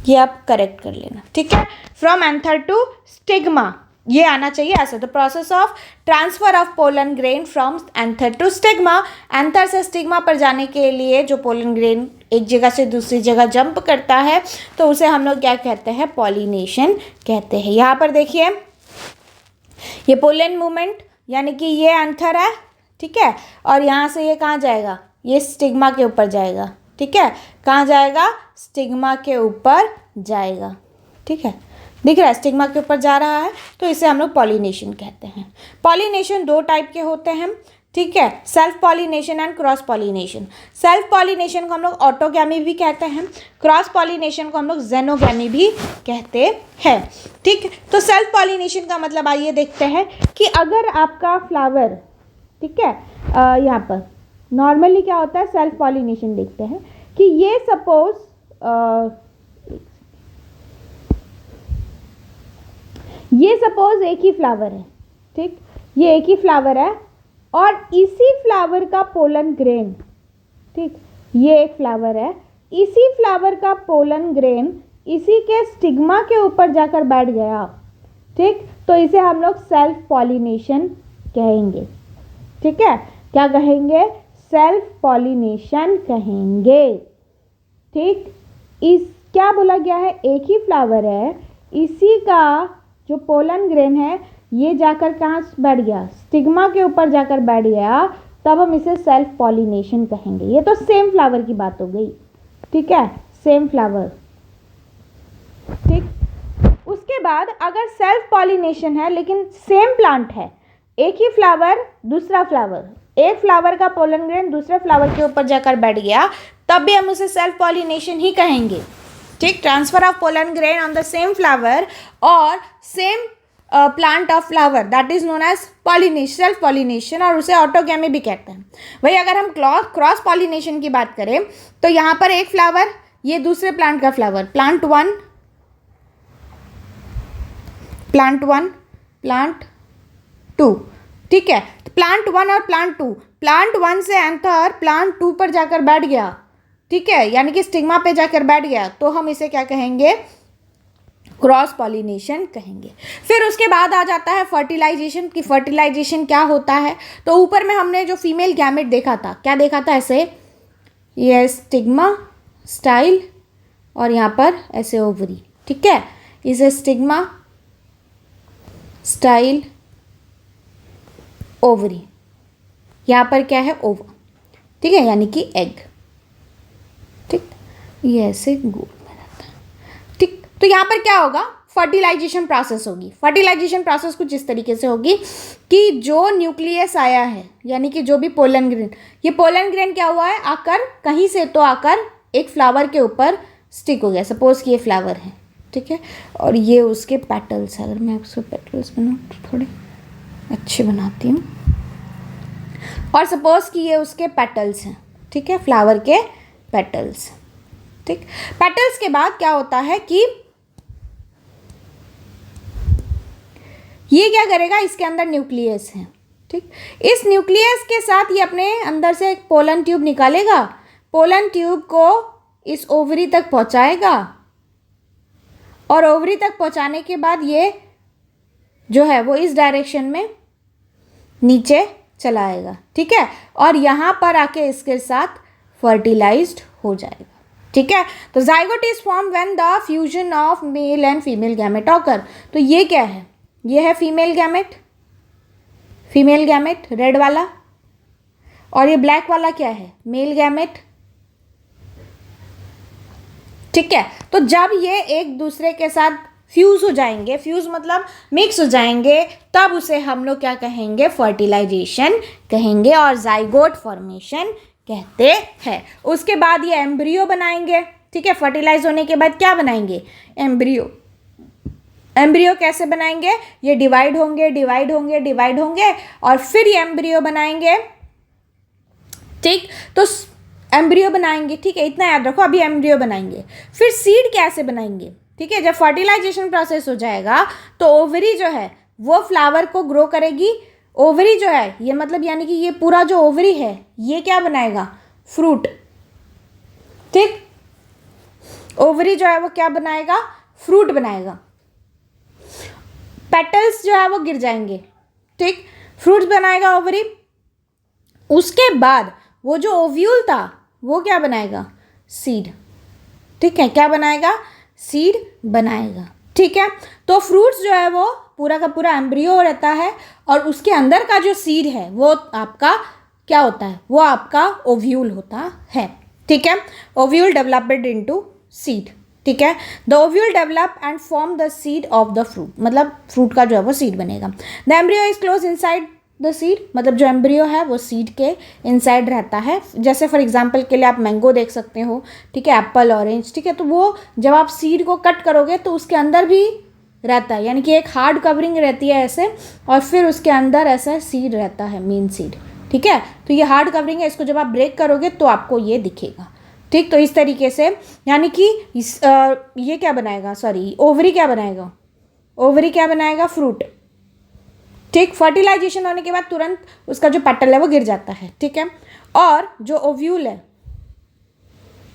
A: ये आप करेक्ट कर लेना। ठीक है, फ्रॉम एंथर टू स्टिग्मा ये आना चाहिए ऐसे। The process of transfer of pollen grain from anther to stigma, anther से स्टिग्मा पर जाने के लिए जो पोलन ग्रेन एक जगह से दूसरी जगह जंप करता है तो उसे हम लोग क्या कहते हैं? पॉलिनेशन कहते हैं। यहाँ पर देखिए ये पोलन मूवमेंट, यानी कि ये एंथर है, ठीक है, और यहाँ से ये कहाँ जाएगा? ये स्टिग्मा के ऊपर जाएगा। ठीक है, कहाँ जाएगा? स्टिग्मा के ऊपर जाएगा। ठीक है, दिख रहा है स्टिग्मा के ऊपर जा रहा है, तो इसे हम लोग पॉलिनेशन कहते हैं। पॉलिनेशन दो टाइप के होते हैं। ठीक है, self pollination and cross pollination. Self pollination को हम लोग ऑटोगैमी भी कहते हैं, क्रॉस पॉलिनेशन को हम लोग जेनोगैमी भी कहते हैं। ठीक, तो सेल्फ पॉलिनेशन का मतलब आइए देखते हैं कि अगर आपका फ्लावर, ठीक है, यहाँ पर नॉर्मली क्या होता है, सेल्फ पॉलिनेशन देखते हैं कि ये सपोज एक ही फ्लावर है, ठीक, ये एक ही फ्लावर है और इसी फ्लावर का पोलन ग्रेन, ठीक, ये एक फ्लावर है, इसी फ्लावर का पोलन ग्रेन इसी के स्टिग्मा के ऊपर जाकर बैठ गया, ठीक, तो इसे हम लोग सेल्फ पॉलिनेशन कहेंगे। ठीक है, क्या कहेंगे, सेल्फ पॉलिनेशन कहेंगे। ठीक, इस क्या बोला गया है, एक ही फ्लावर है, इसी का जो पोलन ग्रेन है ये जाकर कहाँ बैठ गया, स्टिग्मा के ऊपर जाकर बैठ गया, तब हम इसे सेल्फ पॉलिनेशन कहेंगे। ये तो सेम फ्लावर की बात हो गई, ठीक है, सेम फ्लावर। ठीक, उसके बाद अगर सेल्फ पॉलिनेशन है लेकिन सेम प्लांट है, एक ही फ्लावर दूसरा फ्लावर, एक फ्लावर का पोलन ग्रेन दूसरे फ्लावर के ऊपर जाकर बैठ गया, तब भी हम उसे सेल्फ पॉलिनेशन ही कहेंगे। ठीक, transfer of pollen grain on the same flower और same plant of flower, that is known as pollination, self pollination, और उसे ऑटोगैमी भी कहते हैं। वही अगर हम क्रॉस पॉलिनेशन की बात करें तो यहाँ पर एक फ्लावर, ये दूसरे प्लांट का flower, plant one, plant two, ठीक है, प्लांट वन और प्लांट वन से एंथर प्लांट टू पर जाकर बैठ गया, ठीक है, यानी कि स्टिग्मा पे जाकर बैठ गया, तो हम इसे क्या कहेंगे, क्रॉस पॉलिनेशन कहेंगे। फिर उसके बाद आ जाता है फर्टिलाइजेशन, की फर्टिलाइजेशन क्या होता है। तो ऊपर में हमने जो फीमेल गैमेट देखा था, क्या देखा था, ऐसे ये स्टिग्मा स्टाइल और यहाँ पर ऐसे ओवरी, ठीक है, इसे स्टिग्मा स्टाइल ओवरी, यहाँ पर क्या है, ओवा, ठीक है, यानी कि एग, ठीक, ये ऐसे गोल में रहता है। ठीक, तो यहाँ पर क्या होगा, फर्टिलाइजेशन प्रोसेस होगी। फर्टिलाइजेशन प्रोसेस कुछ इस तरीके से होगी कि जो न्यूक्लियस आया है, यानी कि जो भी पोलन ग्रेन, ये पोलन ग्रेन क्या हुआ है, आकर कहीं से तो आकर एक फ्लावर के ऊपर स्टिक हो गया। सपोज कि ये फ्लावर है, ठीक है, और ये उसके पेटल्स है। अगर मैं उसको पेटल्स बनाऊँ तो थोड़े अच्छे बनाती हूँ, और सपोज कि ये उसके पेटल्स हैं, ठीक है, फ्लावर के पेटल्स। ठीक, पेटल्स के बाद क्या होता है कि ये क्या करेगा, इसके अंदर न्यूक्लियस है, ठीक, इस न्यूक्लियस के साथ ये अपने अंदर से एक पोलन ट्यूब निकालेगा, पोलन ट्यूब को इस ओवरी तक पहुंचाएगा, और ओवरी तक पहुंचाने के बाद ये जो है वो इस डायरेक्शन में नीचे चला आएगा, ठीक है, और यहाँ पर आके इसके साथ फर्टिलाइज्ड हो जाएगा। ठीक है, तो zygote is form when the fusion of male and female gamete occur. तो ये क्या है, ये है फीमेल गैमेट रेड वाला, और ये ब्लैक वाला क्या है, मेल गैमेट। ठीक है, तो जब ये एक दूसरे के साथ फ्यूज हो जाएंगे, फ्यूज मतलब मिक्स हो जाएंगे, तब उसे हम लोग क्या कहेंगे, फर्टिलाइजेशन कहेंगे और जाइगोट फॉर्मेशन कहते हैं। उसके बाद ये एम्ब्रियो बनाएंगे। ठीक है, फर्टिलाइज होने के बाद क्या बनाएंगे, एम्ब्रियो। एम्ब्रियो कैसे बनाएंगे, ये डिवाइड होंगे और फिर ये एम्ब्रियो बनाएंगे। ठीक, तो एम्ब्रियो बनाएंगे, ठीक है, इतना याद रखो, अभी एम्ब्रियो बनाएंगे। फिर सीड कैसे बनाएंगे, ठीक है, जब फर्टिलाइजेशन प्रोसेस हो जाएगा तो ओवरी जो है वो फ्लावर को ग्रो करेगी। ओवरी जो है ये मतलब यानी कि ये पूरा जो ओवरी है ये क्या बनाएगा, फ्रूट। ठीक, ओवरी जो है वो क्या बनाएगा, फ्रूट बनाएगा। पेटल्स जो है वो गिर जाएंगे। ठीक, फ्रूट्स बनाएगा ओवरी। उसके बाद वो जो ओव्यूल था वो क्या बनाएगा, सीड। ठीक है, क्या बनाएगा, सीड बनाएगा। ठीक है, तो फ्रूट्स जो है वो पूरा का पूरा एम्ब्रियो रहता है, और उसके अंदर का जो सीड है वो आपका क्या होता है, वो आपका ओव्यूल होता है। ठीक है, ओव्यूल डेवलप्ड इनटू सीड। ठीक है, the ovule develop and form the seed of the fruit, मतलब फ्रूट का जो है वो सीड बनेगा। The embryo is close inside the seed, मतलब जो एम्ब्रियो है वो सीड के इनसाइड रहता है। जैसे फॉर एग्जांपल के लिए आप मैंगो देख सकते हो, ठीक है, एप्पल, ऑरेंज, ठीक है, तो वो जब आप सीड को कट करोगे तो उसके अंदर भी रहता है, यानी कि एक हार्ड कवरिंग रहती है ऐसे, और फिर उसके अंदर ऐसा सीड रहता है, मेन सीड, ठीक है। तो ये हार्ड कवरिंग है, इसको जब आप ब्रेक करोगे तो आपको ये दिखेगा, ठीक। तो इस तरीके से यानी कि ये क्या बनाएगा, सॉरी ओवरी क्या बनाएगा, ओवरी क्या बनाएगा, फ्रूट, ठीक। फर्टिलाइजेशन होने के बाद तुरंत उसका जो पेटल है वो गिर जाता है, ठीक है। और जो ओव्यूल है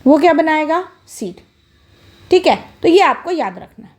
A: वो क्या बनाएगा, सीड, ठीक है। तो ये आपको याद रखना है।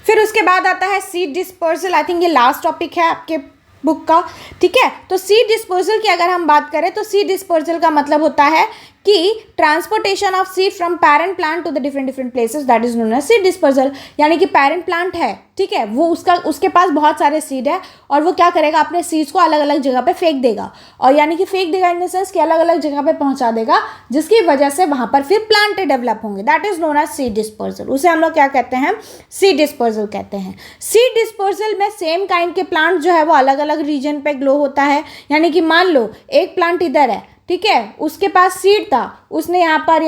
A: फिर उसके बाद आता है सीड डिस्पर्सल। आई थिंक ये लास्ट टॉपिक है आपके बुक का, ठीक है। तो सीड डिस्पर्सल की अगर हम बात करें तो सीड डिस्पर्सल का मतलब होता है कि transportation of seed from parent plant to the different places, that is known as seed dispersal. यानी कि पेरेंट प्लांट है, ठीक है, वो उसके पास बहुत सारे सीड है और वो क्या करेगा, अपने सीड्स को अलग अलग जगह पे फेंक देगा, और यानी कि फेंक देगा इन द सेंस कि अलग अलग जगह पे पहुंचा देगा, जिसकी वजह से वहां पर फिर प्लांट डेवलप होंगे, that is known as seed dispersal. उसे हम लोग क्या कहते हैं, सीड डिस्पर्सल कहते हैं। सीड डिस्पर्सल में सेम काइंड के प्लांट जो है वो अलग अलग रीजन पे ग्लो होता है। यानी कि मान लो एक प्लांट इधर है, ठीक है, उसके पास सीड था, उसने यहाँ पर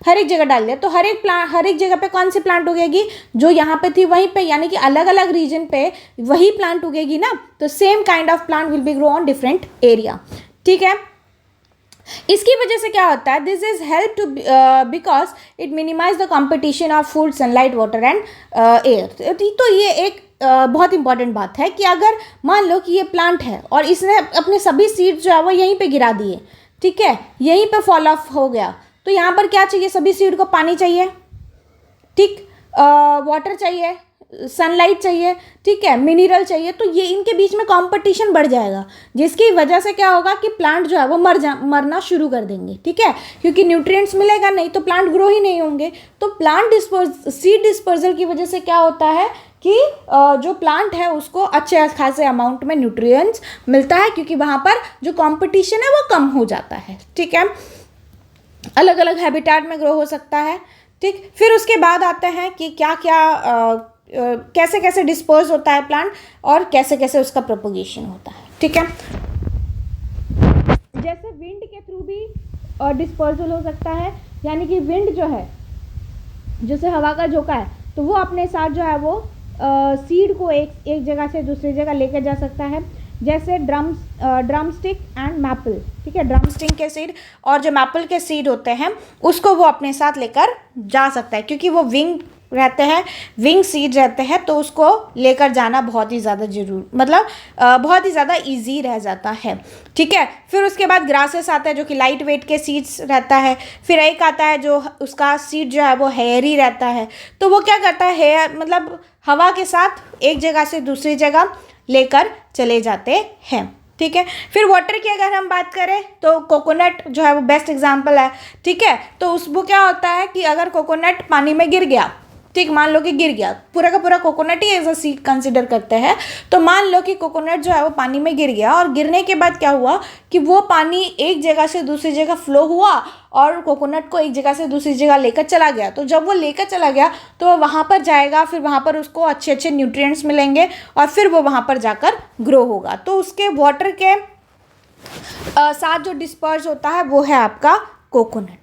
A: हर एक जगह डाल दिया, तो हर एक जगह पे कौन सी प्लांट उगेगी, जो यहाँ पे थी वहीं पे, यानी कि अलग अलग रीजन पे वही प्लांट उगेगी ना। तो same kind of plant will be grow on different area, ठीक है। इसकी वजह से क्या होता है, this is help to because it minimise the competition of food, sunlight, water and air. तो ये एक बहुत इंपॉर्टेंट बात है कि अगर मान लो कि ये प्लांट है और इसने अपने सभी सीड जो है वो यहीं पे गिरा दिए, ठीक है, यहीं पे फॉल ऑफ हो गया, तो यहाँ पर क्या चाहिए, सभी सीड को पानी चाहिए, ठीक, वाटर चाहिए, सनलाइट चाहिए, ठीक है, मिनरल चाहिए, तो ये इनके बीच में कंपटीशन बढ़ जाएगा, जिसकी वजह से क्या होगा कि प्लांट जो है वो मरना शुरू कर देंगे, ठीक है, क्योंकि न्यूट्रिएंट्स मिलेगा नहीं तो प्लांट ग्रो ही नहीं होंगे। तो सीड डिस्पर्सल की वजह से क्या होता है कि जो प्लांट है उसको अच्छे खासे अमाउंट में न्यूट्रिएंट्स मिलता है, क्योंकि वहाँ पर जो कंपटीशन है वो कम हो जाता है, ठीक है, अलग अलग हैबिटेट में ग्रो हो सकता है, ठीक। फिर उसके बाद आते हैं कि क्या क्या कैसे कैसे डिस्पर्स होता है प्लांट और कैसे कैसे उसका प्रोपोगेशन होता है, ठीक है। जैसे विंड के थ्रू भी डिस्पर्सल हो सकता है, यानी कि विंड जो है, जैसे हवा का झोंका है, तो वो अपने साथ जो है वो सीड को एक जगह से दूसरी जगह लेकर जा सकता है। जैसे ड्रम स्टिक एंड मैपल, ठीक है, ड्रम स्टिक के सीड और जो मैपल के सीड होते हैं उसको वो अपने साथ लेकर जा सकता है, क्योंकि वो विंग रहते हैं, विंग सीड रहते हैं, तो उसको लेकर जाना बहुत ही ज़्यादा बहुत ही ज़्यादा ईजी रह जाता है, ठीक है। फिर उसके बाद ग्रासेस आता है जो कि लाइट वेट के सीड्स रहता है। फिर एक आता है जो उसका सीड जो है वो हेयरी रहता है, तो वो क्या करता है, हेयर मतलब हवा के साथ एक जगह से दूसरी जगह लेकर चले जाते हैं, ठीक है। फिर वाटर की अगर हम बात करें तो कोकोनट जो है वो बेस्ट एग्जांपल है, ठीक है। तो उसको क्या होता है कि अगर कोकोनट पानी में गिर गया, ठीक, मान लो कि गिर गया, पूरा का पूरा कोकोनट ही एज अ सीड कंसिडर करते हैं, तो मान लो कि कोकोनट जो है वो पानी में गिर गया और गिरने के बाद क्या हुआ कि वो पानी एक जगह से दूसरी जगह फ्लो हुआ और कोकोनट को एक जगह से दूसरी जगह लेकर चला गया। तो जब वो लेकर चला गया तो वो वहाँ पर जाएगा, फिर वहाँ पर उसको अच्छे अच्छे न्यूट्रिएंट्स मिलेंगे और फिर वो वहाँ पर जाकर ग्रो होगा। तो उसके वाटर के साथ जो डिस्पर्स होता है वो है आपका कोकोनट,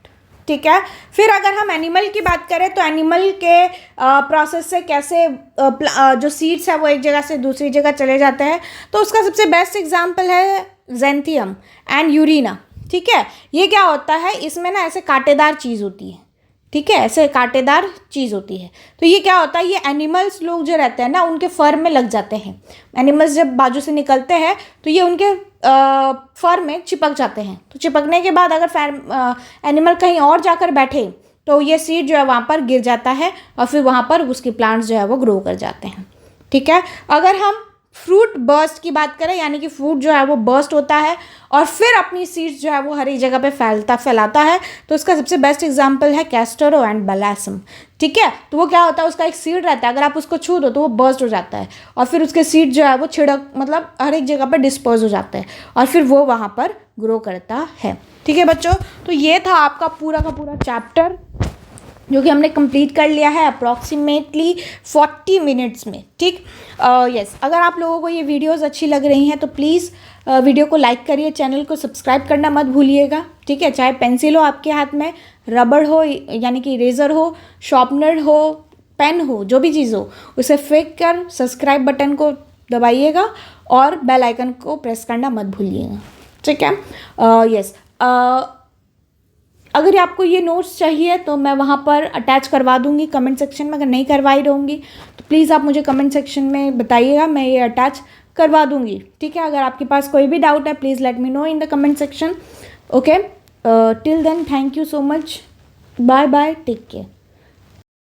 A: ठीक है। फिर अगर हम एनिमल की बात करें तो एनिमल के प्रोसेस से कैसे जो सीड्स है वो एक जगह से दूसरी जगह चले जाते हैं, तो उसका सबसे बेस्ट एग्जांपल है ज़ैंथियम एंड यूरिना, ठीक है। ये क्या होता है, इसमें ना ऐसे कांटेदार चीज़ होती है, ठीक है, ऐसे कांटेदार चीज़ होती है। तो ये क्या होता है, ये एनिमल्स लोग जो रहते हैं ना उनके फर में लग जाते हैं। एनिमल्स जब बाजू से निकलते हैं तो ये उनके फर में चिपक जाते हैं। तो चिपकने के बाद अगर एनिमल कहीं और जाकर बैठे तो ये सीड जो है वहाँ पर गिर जाता है और फिर वहाँ पर उसके प्लांट्स जो है वो ग्रो कर जाते हैं, ठीक है। अगर हम फ्रूट बर्स्ट की बात करें, यानी कि फ्रूट जो है वो बर्स्ट होता है और फिर अपनी सीड्स जो है वो हर एक जगह पे फैलाता है, तो उसका सबसे बेस्ट एग्जांपल है कैस्टरो एंड बलासम, ठीक है। तो वो क्या होता है, उसका एक सीड रहता है, अगर आप उसको छू दो तो वो बर्स्ट हो जाता है और फिर उसके सीड जो है वो हर एक जगह पर डिस्पर्स हो जाता है और फिर वो वहाँ पर ग्रो करता है, ठीक है बच्चों। तो ये था आपका पूरा का पूरा चैप्टर जो कि हमने कंप्लीट कर लिया है अप्रॉक्सीमेटली 40 मिनट्स में, ठीक। यस, अगर आप लोगों को ये वीडियोस अच्छी लग रही हैं तो प्लीज़ वीडियो को लाइक करिए, चैनल को सब्सक्राइब करना मत भूलिएगा, ठीक है। चाहे पेंसिल हो आपके हाथ में, रबड़ हो यानी कि इरेज़र हो, शार्पनर हो, पेन हो, जो भी चीज़ हो, उसे फेंक कर सब्सक्राइब बटन को दबाइएगा और बेल आइकन को प्रेस करना मत भूलिएगा, ठीक है। यस, अगर आपको ये नोट्स चाहिए तो मैं वहाँ पर अटैच करवा दूँगी कमेंट सेक्शन में। अगर नहीं करवाई रहूँगी तो प्लीज़ आप मुझे कमेंट सेक्शन में बताइएगा, मैं ये अटैच करवा दूँगी, ठीक है। अगर आपके पास कोई भी डाउट है please let me know in the comment section, okay. Till then thank you so much, bye bye, take care.